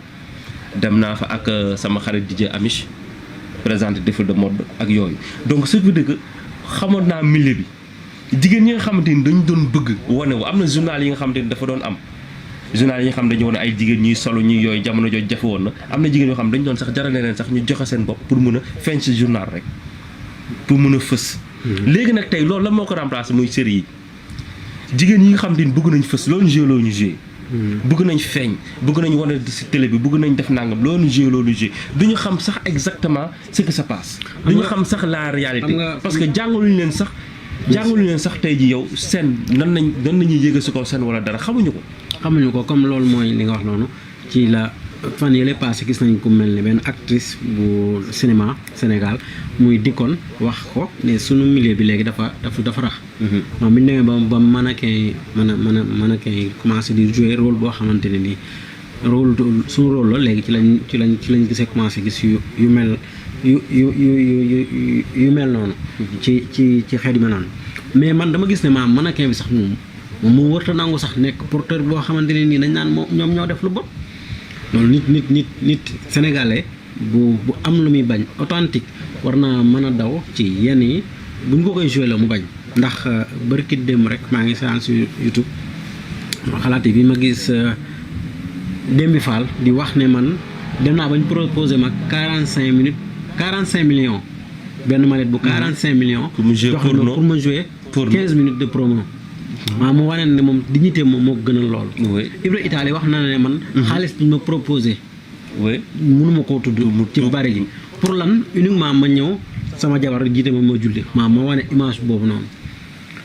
dem naa fa ak sama xarit DJ Amish présenté défilé de mode ak yooyu donc ce qui veut dire que xamoon naa milieu bi jigéen ñi nga xamante ni dañu doon bëgg wane wu am na journal yi nga xamante ni dafa doon am journal yi nga xam dañu wane ay jigéen ñuy solo ñuy yooyu jamono jooju jafe woon na am na jigéen yoo xam dañu doon sax jarale leen sax ñu joxe seen bopp pour mun a feeñ ci journal rek pour mun a fës léegi nag tey loolu la moo ko remplacé muy série yi jigéen yi nga xam te ni bëgg nañ fës loolu ñu joué bëgg nañ feeñ bëgg nañ wane ci télé bi bëgg nañ def nangam loolu joué duñu xam sax exactement ce qui se passe duñu xam sax la réalité parce que jàngaluñ leen sax tey ji yow seen nan nañuy yéega ci kaw seen wala dara xamuñu ko comme loolu mooy li nga wax noonu ci la fan yële passé gis nañ ko mel ne benn actrice bu cinéma Sénégal muy dikkoon wax ko ne sunu milieu bi léegi dafa rax moom bi ñu demee ba mannequin yi commencé di jouer rôle boo xamante ne nii suñu rôle la léegi ci lañ gisee commencé gis yu mel noonu ci xeet yu mel noonu mais man dama gis ne maam mannequin bi sax moom moo wërta nangu sax nekk porteur boo xamante ne nii dañ naan ñoom ñoo def lu bon loolu nit sénégalais bu am lu muy bañ authentique war naa mën a daw ci yenn yi buñ ko koy joué la mu bañ ndax bërkit démb rek maa ngi seetaan sur YouTube xalaat yi bi ma gis Dembi Fall di wax ne man dem naa bañ proposé ma 45 millions benn mallette bu 45 millions jox ma pour ma jouer 15 minutes de promo maa mu wane ne moom dignité moom moo gënal lool Ibra Italie wax na ne man xaalis bi ma proposé mënuma koo tudd ci bari gi pour lan uniquement ma ñëw sama jabar jiite ma julli maa ma wane image boobu noonu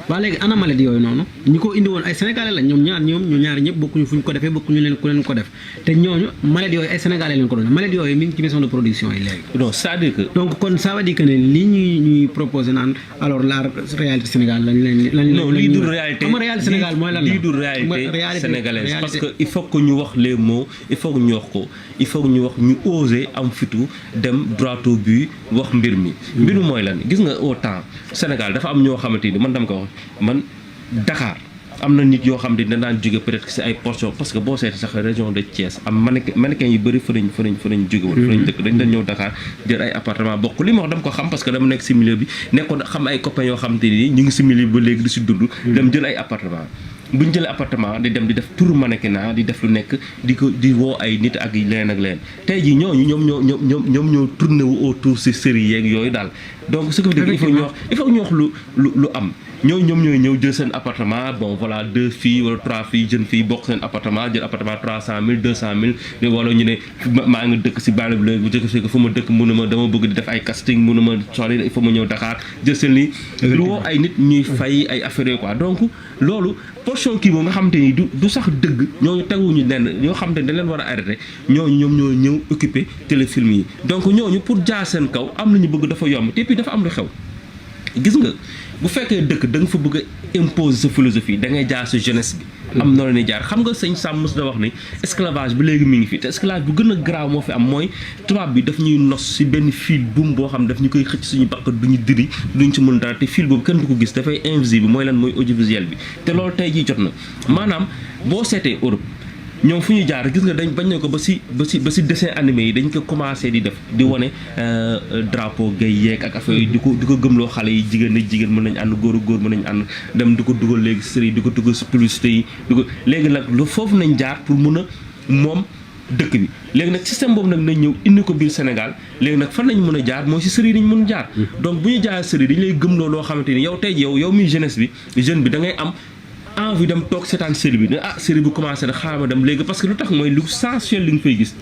waa léegi ana maladie yooyu noonu ñi ko indi woon ay sénégalais la ñoom ñaar ñëpp bokkuñu fu ñu ko defee bokkuñu leen ku leen ko def te ñooñu maladie yooyu ay sénégalais leen ko doon maladie yooyu mi ngi ci maison de production yi léegi. non c'est-à-dire que. donc kon ça veut dire que ne lii ñuy proposé naan alors la réalité Sénégal non lii du réalité xam nga réalité Sénégal mooy lan la lii du réalité sénégalaise parce que il faut que ñu wax les mots il faut que ñu wax ko il faut que ñu wax ñu oser am fitu dem droit au but wax mbir mi. mbir mi mooy lan gis nga au temps Sénégal dafa am ñoo xamante ni man dama ko wax man Dakar am na nit yoo xam ne daan jóge peut-être ci ay portions parce que boo seetee sax région de Thiès am mannequin yu bëri fa lañ jóge woon fa lañ dëkk dañ doon ñëw Dakar jël ay appartement bokk li ma wax dama ko xam parce que dama nekk ci milieu bi nekkoon xam ay copains yoo xam te ni ñu ngi ci milieu bi ba léegi di ci dund dem jël ay appartement bu ñu jëlee appartement di dem di def tour mannequinat di def lu nekk di woo ay nit ak leen tey jii ñooñu ñoom ñoo tourné wu autour ci série yeeg yooyu daal donc ce qui veut dire il faut ñu wax lu am ñoom ñooy ñëw jël seen appartement bon voilà 2 filles wala 3 filles jeunes filles bokk seen appartement jël appartement 300 000 200 000 wala ñu ne maa ngi dëkk ci banlieue bi bu jëkk ci fu ma dëkk mënuma dama bëgg di def ay casting mënuma soxla il faut ma ñëw Dakar jël seen li lu woo ay nit ñuy fay ay affaires quoi donc loolu portion kii boobu nga xamante ni du sax dëgg ñooñu teguñu lenn ñoo xamante ni dañ leen war a arrêté ñooñu ñoom ñoo ñëw occupé téléfilm yi donc ñooñu pour jaar seen kaw am nañu bëgg dafa yomb te puis dafa am lu xew gis nga bu fekkee dëkk da nga fa bëgg a imposer sa philosophie da ngay jaar sa jeunesse bi. am noonu la jaar xam nga sëñ Sam mos da wax ni esclavage bi léegi mi ngi fi te esclavage bu gën a garaaw moo fi am mooy tubaab bi daf ñuy nos si benn fil buum boo xam daf ñu koy xëcc suñu bakk duñu diri duñ ci mën dara te fil boobu kenn du ko gis dafay invisible mooy lan mooy audiovisuel bi te loolu tey jii jot na maanaam boo seetee Europe ñoom fu ñu jaar gis nga dañ bañ ne ko ba si dessin animé yi dañ ko commencé di def di wane drapeau gay yeeg ak affaire yi di ko gëmloo xale yi jigéen ak jigéen mën nañ ànd góor mën nañ ànd dem di ko dugal léegi série di ko dugal si publicité yi di ko léegi nag lu foofu nañ jaar pour mun a moom dëkk bi léegi nag système boobu nag nañ ñëw indi ko biir Sénégal léegi nag fan nañ mën a jaar mooy si série nañ mën a jaar donc bu ñu jaaree série dañu lay gëmloo loo xamante ni yow tey yow muy jeunesse bi jeune bi da ngay am envie dem toog seetaan série bi ne série bu commencé na xaaral ma dem léegi parce que lu tax mooy lu sensuel li nga fay gis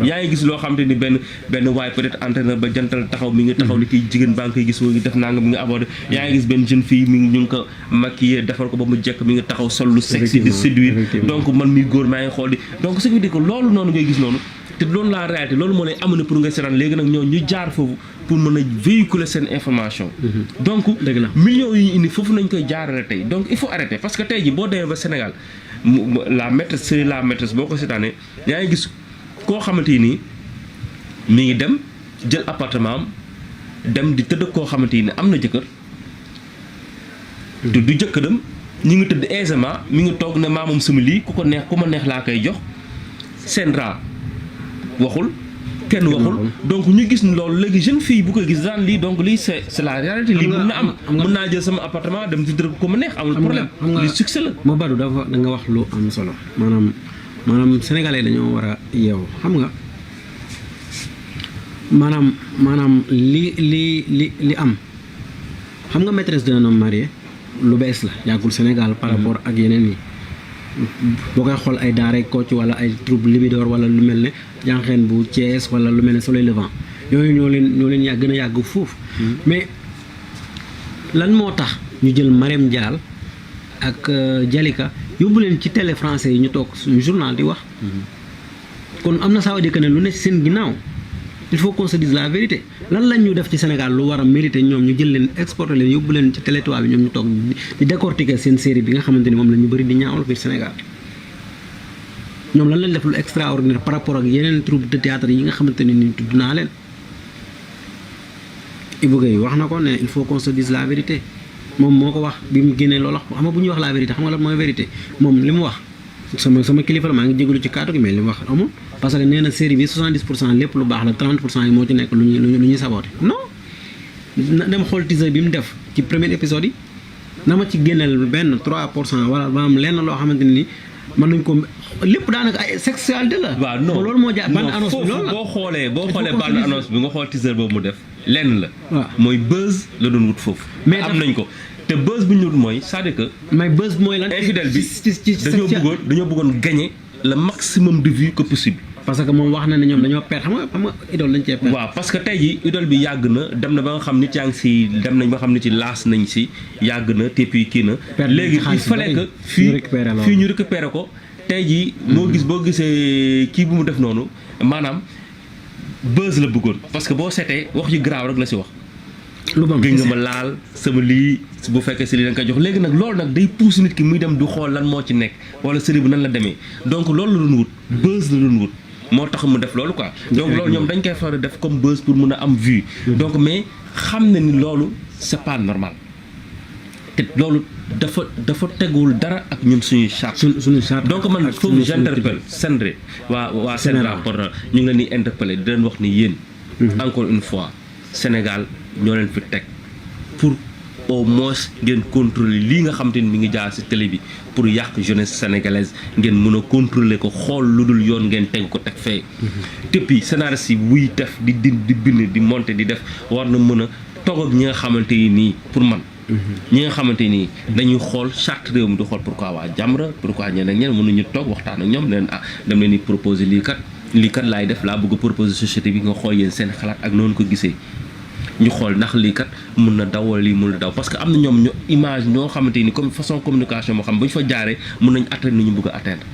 yaa ngi gis loo xamante ni benn waaye peut-être entraîneur ba jantal taxaw mi ngi taxaw li koy jigéen baa ngi koy gis moo ngi def naa nga mi ngi abordé yaa ngi gis benn jeune fille mi ngi ñu ngi ko maquillé defar ko ba mu jekk mi ngi taxaw sol lu sexy di séduire donc man mi góor maa ngi xool di donc ce qui veut dire que loolu noonu ngay gis noonu te loolu la réalité loolu moo lay amener pour nga seetaan léegi nag ñoo ñu jaar foofu pour mën a véhiculer seen information donc millions yi ñu indi foofu nañ koy jaarale tey donc il faut arrêter parce que tey ji boo demee ba Sénégal la maîtresse boo ko seetaanee yaa ngi gis koo xamante nii mi ngi dem jël appartement am dem di tëdd koo xamante ni am na jëkkër te du jëkkëram ñu ngi tëdd aisément mi ngi toog ne maamam sama lii ku ma neex laa koy jox seen raa waxul kenn waxul donc ñu gis ni loolu léegi jeune fille bu ko gis daan lii donc lii c'est la réalité lii mën na am mën naa jël sama appartement dem ci dërëb ko ma neex amul problème li succès la moo Badou da nga wax lu am solo maanaam sénégalais dañoo war a yeewu xam nga maanaam li am xam nga maîtresse d'un homme marié lu bees la yàggul Sénégal par rapport ak yeneen yi boo koy xool ay daaray Kocc wala ay troupe Libidor wala lu mel ne jànqeen bu Thiès wala lu mel ne Soleil Levant yooyu ñoo leen gën a yàgg foofu mais lan moo tax ñu jël Marème Dial ak Jalika yóbbu leen ci télé français yi ñu toog suñu journal di wax kon am na ça veut dire que ne lu ne seen ginnaaw il faut qu'on se dise la vérité lan lañ ñu def ci Sénégal lu war a mérité ñoom ñu jël leen exporté leen yóbbu leen ci télé tubaab bi ñoom ñu toog di décortiquer seen série bi nga xamante ni moom la ñu bëri di ñaawal biir Sénégal ñoom lan lañ def lu extraordinaire par rapport ak yeneen troupe de théâtre yi nga xamante ne ni tudd naa leen Ibou Guèye wax na ko ne il faut qu'on se dise la vérité moom moo ko wax bi mu génnee loolu xam nga bu ñuy wax la vérité xam nga lan mooy vérité moom li mu wax sama kilifa la maa ngi jégalu ci kàddu gi mais li mu wax amul parce que nee na série bi 70% lépp lu baax la 30% yi moo ci nekk lu ñuy saboté non dem xool teaser bi mu def ci premier épisode yi na ma ci génneel benn 3% wala ba am lenn loo xamante ne ni mën nañ ko lépp daanaka ay sexualité la. waaw non loolu moo jaar bande annonce bi loolu la boo xoolee bande annonce bi nga xool teaser boobu mu def lenn la. waaw mooy buzz la doon wut foofu. mais am nañ ko te buzz bu ñu wut mooy c'est-à-dire que. mais buzz mooy lan. infidèle bi dañoo bëggoon gagner le maximum de vues que possible. parce que moom wax na ne ñoom dañoo perte xam nga idole lañ cee perte. waaw parce que tey jii idole bi yàgg na dem na ba nga xam nit yaa ngi si dem nañ ba nga xam nit ci laas nañ si yàgg na te puis kii na. léegi il fallait que fii ñu récupérer ko tey jii. boo gisee kii bu mu def noonu maanaam buzz la bëggoon parce que boo seetee wax yu graaw rek la si wax. lu bon gën nga ma laal sama lii bu fekkee si lii da nga koy jox léegi nag loolu nag day pousse nit ki muy dem du xool lan moo ci nekk wala série bu nan la demee donc loolu la doon wut buzz la doon wut. moo tax mu def loolu quoi donc loolu ñoom dañ koy faral def comme buzz pour mun a am vue donc mais xam na ni loolu c'est pas normal te loolu dafa teguwul dara ak ñun suñuy charte suñu charte donc man foofu j'interpelle Sendré waa Sénégal pour ñu ngi leen di interpeller di leen wax ni yéen encore une fois Sénégal ñoo leen fi teg pour au moins ngeen contrôler lii nga xam te ni mi ngi jaar ci télé bi pour yàq jeunesse sénégalaise ngeen mën a contrôler ko xool lu dul yoon ngeen teg ko teg fee. depuis scénariste yi buy def di bind di monter di def war na mën a toog ak ñi nga xamante ni nii pour man. ñi nga xamante nii dañuy xool charte réew mi di xool pourquoi waa Jamra pourquoi ñeneen ñeneen mënuñu toog waxtaan ak ñoom leen dem leen di proposer lii kat laay def laa bëgg a proposer société bi nga xool yéen seen xalaat ak noonu ko gisee. ñu xool ndax lii kat mun na daw wala lii mun na daw parce que am na ñoom image ñoo xamante ni comme façon communication moo xam bu ñu fa jaaree mun nañ atteindre ni ñu bëgg a atteindre.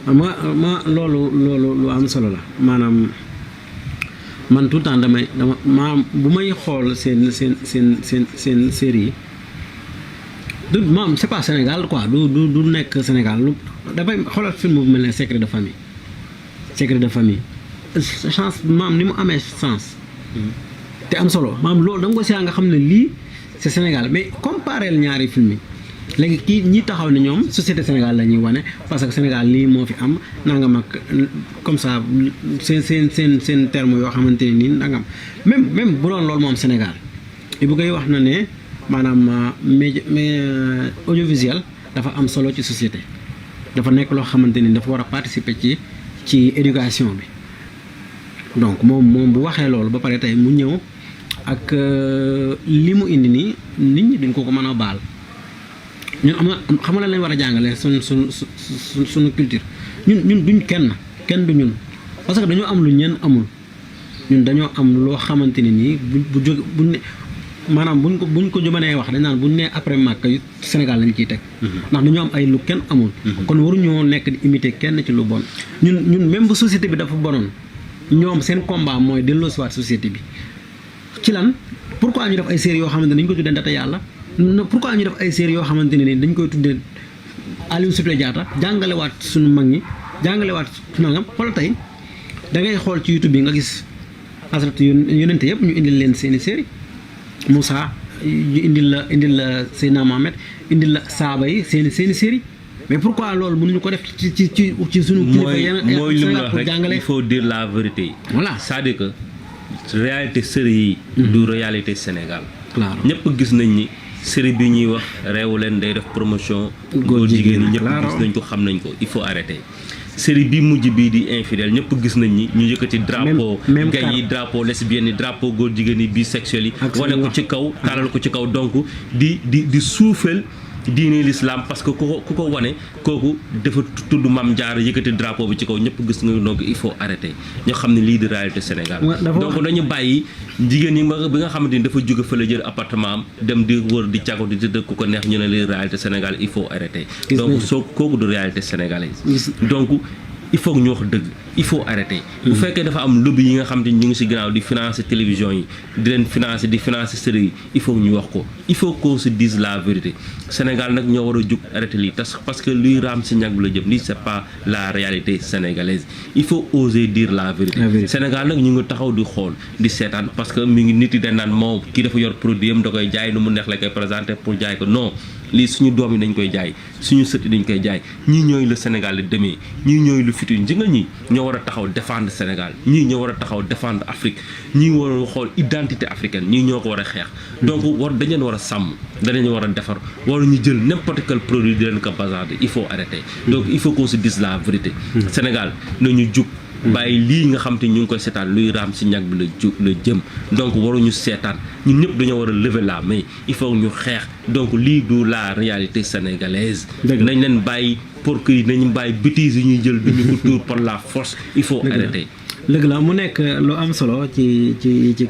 ma loolu lu am solo la maanaam man tout le temps dama bu may xool seen série yi du maam c'est pas Sénégal quoi du nekk Sénégal dafay xoolal film bu mel ne secret de famille chance maam ni mu amee sens te am solo maam loolu da nga ko nga xam ne lii c'est Sénégal mais compareel ñaari film yi léegi kii ñi taxaw ne ñoom société Sénégal la ñuy wane parce que Sénégal lii moo fi am nangam ak comme ça seen terme yoo xamante ne nii nangam même bu doon loolu moom Sénégal li bu koy wax na ne maanaam mais audiovisuel dafa am solo ci société dafa nekk loo xamante ni dafa war a participer ci éducation bi donc moom bu waxee loolu ba pare tey mu ñëw ak li mu indi nii nit ñi duñ ko mën a baal ñun xam nga lañ war a jàngale suñu culture ñun duñ kenn du ñun parce que dañoo am lu ñenn amul ñun dañoo am loo xamante ne nii bu jóge bu ne maanaam buñ ko mënee wax dañ naan buñ nee après Makka Sénégal lañ ciy teg ndax dañoo am ay lu kenn amul kon waruñoo nekk di imiter kenn ci lu bon ñun même bu société bi dafa bonoon ñoom seen combat mooy delloosiwaat société bi ci lan pourquoi ñu def ay séries yoo xamante ne dañ ko tuddee Ndata Yàlla pourquoi ñu def ay séries yoo xamante ne ni dañ koy tuddee Aline Sitoé Diatta jàngalewaat suñu mag ñi jàngalewaat nangam xool tey da ngay xool ci YouTube bi nga gis asratu yonente yëpp ñu indil leen seeni série Moussa ñu indil la Seydina Mohamed indil la saaba yi seeni série mais pourquoi loolu mënuñu ko def ci suñu kilifa yenn mooy li mu wax rek il faut dire la vérité. voilà c'est-à-dire que réalité série yi du réalité Sénégal claro ñëpp gis nañ ni série bi ñuy wax réewu leen day def promotion góor jigéen ñi ñëpp gis nañ ko xam nañ ko il faut arrêter série bi mujj bii di infidèle ñëpp gis nañ ni ñu yëkkati drapeau gay yi drapeau lesbienne yi drapeau góor jigéen yi bisexuel yi wane ko ci kaw taalal ko ci kaw donc di suufeel diine l'islam parce que ku ko wane kooku dafa tudd Mame Diarra yëkkati drapeau bi ci kaw ñëpp gis nga donc il faut arrêter ñoo xam ne lii di réalité Sénégal donc dañu bàyyi jigéen ñi bi nga xamante ni dafa jóge fële jël appartement am dem di wër di cago di dëkk ku ko neex ñu ne lii réalité Sénégal il faut arrêter donc kooku du réalité sénégalaise donc il faut que ñu wax dëgg il faut arrêter bu fekkee dafa am lobby yi nga xam te ñu ngi ci ginnaaw di financer télévision yi di leen financer di financer série yi il faut que ñu wax ko il faut qu'on se dise la vérité Sénégal nag ñoo war a jug arrêter lii parce que luy raam ci ñag bi la jëm lii c'est pas la réalité sénégalaise il faut oser dire la vérité Sénégal nag ñu ngi taxaw di xool di seetaan parce que mi ngi nit yi dañ naan moom kii dafa yor produit am da koy jaay nu mu neex la koy présenter pour jaay ko non lii suñu doom yi dañ koy jaay suñu sët yi dañ koy jaay ñii ñooy le Sénégal de demain ñii ñooy le futur ñi nga ñi ñoo war a taxaw défendre Sénégal ñii ñoo war a taxaw défendre Afrique ñii war a xool identité africaine ñii ñoo ko war a xeex donc dañ leen war a sàmm dañ leen war a defar waruñu jël n'importe quel produit di leen ko bazarder il faut arrêter donc il faut qu'on se dise la vérité Sénégal nañu jug bàyyi lii nga xam te ñu ngi koy seetaan luy raam ci ñag bi la jëm donc waruñu seetaan ñun ñëpp dañoo war a lever la main il faut ñu xeex donc lii du la réalité sénégalaise nañ leen bàyyi pour que nañu bàyyi bêtises yi ñuy jël duñu ko tour par la force il faut arrêter dëgg la mu nekk lu am solo ci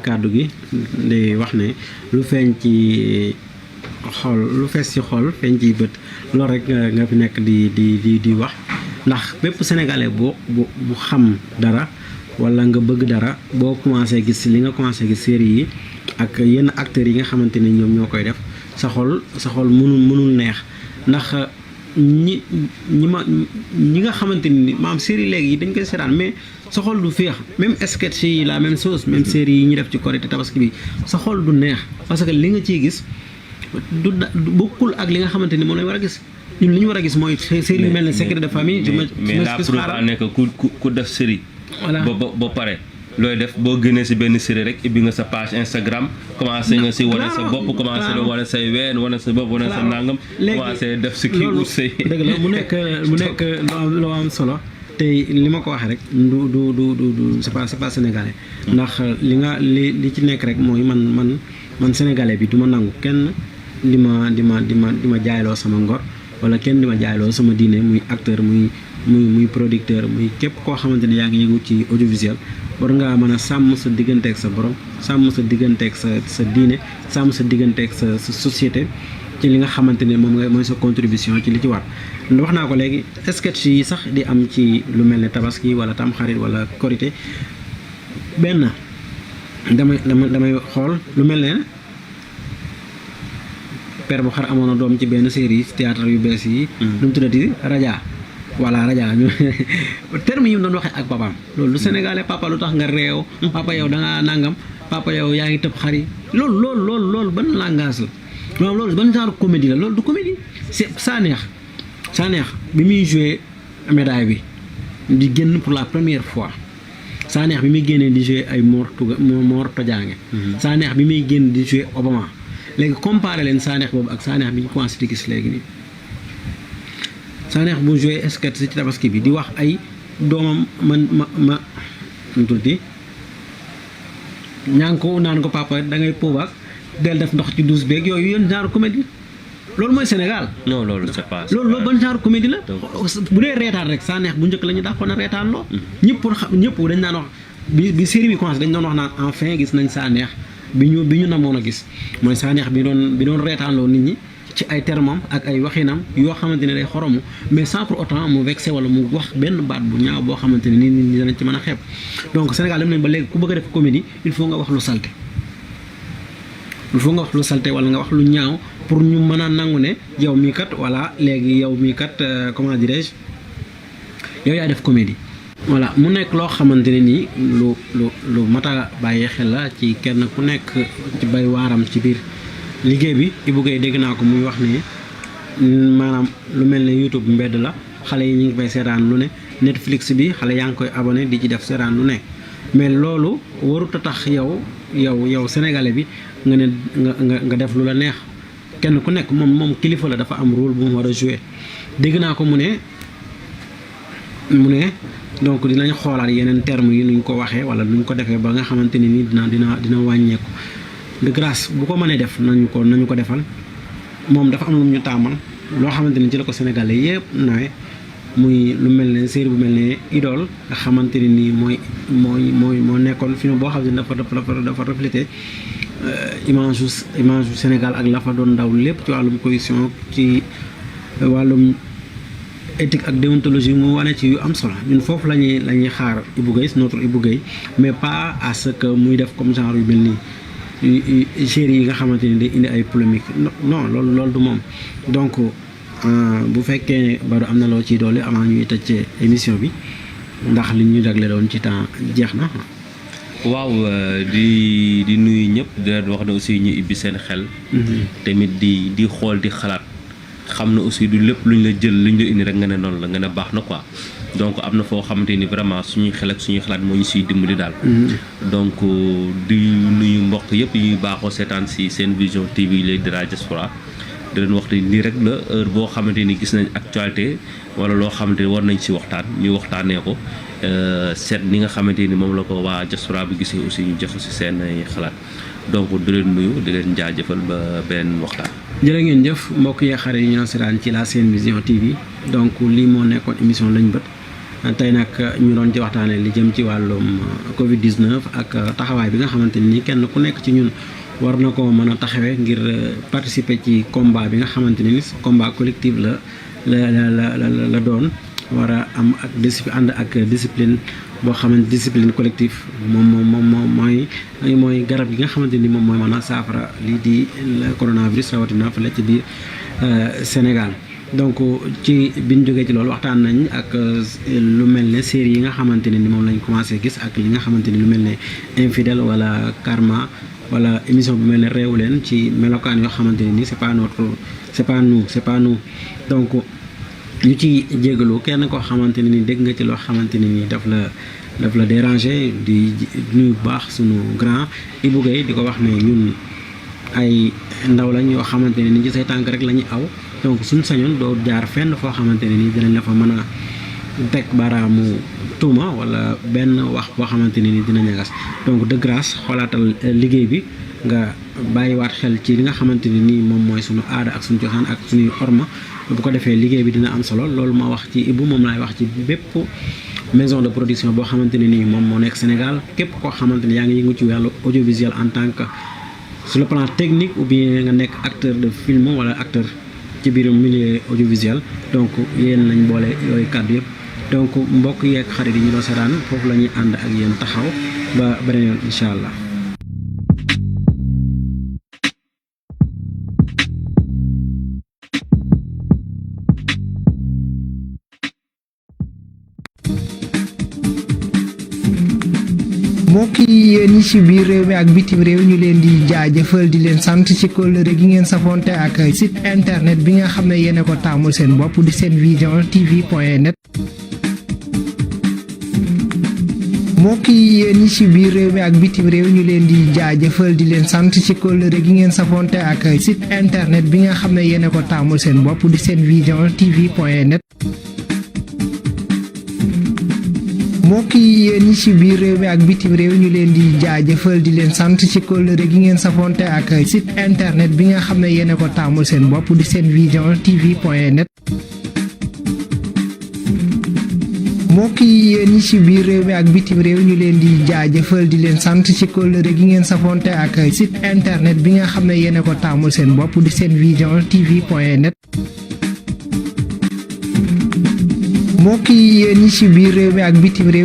kàddu gi di wax ne lu feeñ ci xol lu fees ci xol feeñ ci bët loolu rek nga fi nekk di wax ndax bépp sénégalais bu xam dara wala nga bëgg dara boo commencé gis li nga commencé gis série yi ak yenn acteurs yi nga xamante ni ñoom ñoo koy def sa xol mënul neex ndax ñi nga xamante ni maam série léegi yi dañ koy seetaan mais sa xol du féex même sketch yi la même chose même série yi ñu def ci Korité Tabaski bi sa xol du neex parce que li nga ciy gis du bokkul ak li nga xamante ni moom lañ war a gis ñun li ñu war a gis mooy série yu mel ne secret de famille. mais la preuve nekk ku def série. voilà ba pare looy def boo génnee ci benn série rek ibbi nga sa page Instagram commencé nga ci wane sa bopp commencé nga wane say ween wane sa bopp wane sa nangam. commencé def ci kii wut say. dëgg la mu nekk loo am solo te li ma ko waxee rek du c'est pas sénégalais. ndax li ci nekk rek mooy man sénégalais bi du ma nangu kenn di ma jaayloo sama ngor. wala kenn di ma jaayloo sama diine muy acteur muy producteur muy képp koo xamante ne yaa ngi yëngu ci audiovisuel war ngaa mën a sàmm sa digganteeg sa borom sàmm sa digganteeg sa diine sàmm sa digganteeg sa société ci li nga xamante ne moom mooy sa contribution ci li ci war. wax naa ko léegi sketch yi sax di am ci lu mel ne tabaski wala tamxarit wala korité benn damay xool lu mel ne père bu xar amoon na doom ci benn série théâtre yu bees yi. lu mu tuddati Raja. voilà Raja ñu terme yi mu doon waxee ak papaam loolu lu sénégalais papa lu tax nga réew. papa yow da ngaa nangam papa yow yaa ngi tëb xari loolu ban langage la loolu ban genre comédie la loolu du comédie c'est Sanekh bi muy joué médaille bi di génn pour la première fois Sanekh bi muy génnee di joué ay Mor Tojange. Sanekh bi muy génn di joué Obama léegi comparé leen Sanekh boobu ak Sanekh bi ñu commencé di gis léegi nii. Sanekh bu joué sketch ci tabaski bi di wax ay doomam ma tuuti ñaa ngi ko naan ko papa da ngay puubaak del def ndox ci douche beeg yooyu yoon genre comédie loolu mooy Sénégal. non loolu c'est pas. loolu ban genre comédie la. bu dee reetaan rek Sanekh bu njëkk la ñu dàqoon a reetaan loo. ñëpp dañ naan wax bi série bi commencé dañ doon wax naan enfin gis nañ Sanekh bi ñu namoon a gis mooy Sanekh bi doon reetaan loo nit ñi. ci ay termam ak ay waxinam yoo xamante ne day xoromu mais sans pour autant mu vexé wala mu wax benn baat bu ñaaw boo xamante ne nit ñi danañ ci mën a xeeb donc Sénégal dem nañ ba léegi ku bëgg a def comédie il faut nga wax lu salte wala nga wax lu ñaaw pour ñu mën a nangu ne yow mii kat voilà léegi yow mii kat comment dirais-je yow yaa def comédie. voilà mu nekk loo xamante ne nii lu mat a bàyyi xel la ci kenn ku nekk ci bay waaram ci biir. liggéey bi Ibou Guèye dégg naa ko muy wax ne maanaam lu mel ne YouTube mbedd la xale yi ñu ngi fay seetaan lu ne Netflix bi xale yaa ngi koy abonné di ci def seetaan lu ne mais loolu warut a tax yow sénégalais bi nga ne nga def lu la neex kenn ku nekk moom kilifa la dafa am rôle bu mu war a jouer dégg naa ko mu ne donc dinañ xoolaat yeneen termes yi nuñ ko waxee wala nuñ ko defee ba nga xamante ni nii dina wàññeeku. de grâce bu ko mënee def nañu ko defal moom dafa am lu ñu tàmmal loo xamante ni ci la ko sénégalais yëpp nawe muy lu mel ne série bu mel ne Idole nga xamante ni nii moo nekkoon film boo xam ne dafa reflété image yu Sénégal ak la fa doon ndaw lépp ci wàllum cohésion ci wàllum éthique ak déontologie mu wane ci yu am solo ñun foofu la ñuy xaar Ibou Guèye notre Ibou Guèye mais pas à ce que muy def comme genre yu mel nii série yi nga xamante ni day indi ay polémique non loolu du moom donc bu fekkee Badou am na loo ciy doole avant ñuy tëj émission bi ndax li ñu jagle doon ci temps jeex na. waaw di nuyu ñëpp di leen wax ne aussi ñu ibbi seen xel. tamit di xool di xalaat xam na aussi du lépp luñ la jël luñ la indi rek nga ne noonu la nga ne baax na quoi. donc am na foo xamante ni vraiment suñuy xel ak suñuy xalaat moo ñu siy dimbali daal. donc di nuyu mbokk yëpp yuy baaxoo seetaan si seen vision TV léegi de la diaspora di leen wax nii rek la heure boo xamante ni gis nañ actualité wala loo xamante ni war nañ si waxtaan ñu waxtaanee ko seet ni nga xamante ni moom la ko waa diaspora bi gisee aussi ñu joxe si seen xalaat donc di leen nuyu di leen jaajëfal ba benn waxtaan. jërë ngeen jëf mbokk yi xarit yi ñu naan seetaan ci la Sen Vision TV donc lii moo nekkoon émission Lañ Bët. tey nag ñu doon ci waxtaanee li jëm ci wàllum Covid 19 ak taxawaay bi nga xamante ni kenn ku nekk ci ñun war na ko mën a taxawee ngir participer ci combat bi nga xamante ni combat collectif la doon war a am ak ànd ak discipline boo xamante discipline collective mooy garab yi nga xamante ni moom mooy mën a saafara lii di coronavirus rawatina fële ci biir Sénégal. donc ci biñ jógee ci loolu waxtaan nañ ak lu mel ne série yi nga xamante ne ni moom lañ commencé gis ak li nga xamante ni lu mel ne infidèle wala karma wala émission bu mel ne réewu leen ci melokaan yoo xamante ne ni c'est pas nous donc ñu ci jégalu kenn koo xamante ne ni dégg nga ci loo xamante ne ni daf la déranger di nuyu bu baax sunu grand Ibou Guèye di ko wax ne ñun ay ndaw lañ yoo xamante ne ni ci say tànk rek la ñuy aw donc suñ sañoon doo jaar fenn foo xamante ne nii dinañ la fa mën a teg baaraamu tuuma wala benn wax boo xamante ne nii dina ñagas donc de grâce xoolaatal liggéey bi nga bàyyiwaat xel ci li nga xamante ne nii moom mooy suñu aada ak suñu cosaan ak suñuy orma bu ko defee liggéey bi dina am solo loolu ma wax ci Ibou moom laay wax ci bépp maison de production boo xamante ne nii moom moo nekk Sénégal képp koo xamante ne yaa ngi yëngu ci wàllu audiovisuel en tant que sur le plan technique ou bien nga nekk acteur de film wala acteur ci biir milieu audiovisuel donc yéen lañ boole yooyu kàddu yëpp donc mbokk yeeg xarit yi ñu doon seetaan foofu la ñuy ànd ak yéen taxaw ba beneen yoon incha allah. yéen ñi ci biir réew mi ak bitim réew ñu leen di jaajëfal di leen sant ci kóllëre gi ngeen safonte ak site internet bi nga xam ne yéen a ko taamul seen bopp di Sen Vision TV.net. mbokk yi yéen ñi ci biir réew mi ak bitim réew ñu leen di jaajëfal di leen sant ci kóllëre gi ngeen safonte ak site internet bi nga xam ne yéen a ko taamul seen bopp di Sen Vision TV.net. mbokk yi yéen ñi ci biir réew mi ak bitim réew ñu leen di jaajëfal di leen sant ci kóllëre gi ngeen safonte ak site internet bi nga xam ne yéen a ko taamul seen bopp di Sen Vision TV.net. mbokk yi yéen ñi ci biir réew mi ak bitim réew ñu leen di jaajëfal di leen sant ci kóllëre gi ngeen safonte ak site internet bi nga xam ne yéen a ko taamul seen bopp di Sen Vision TV.net. mbokk yi yéen ñi ci biir réew mi ak bitim réew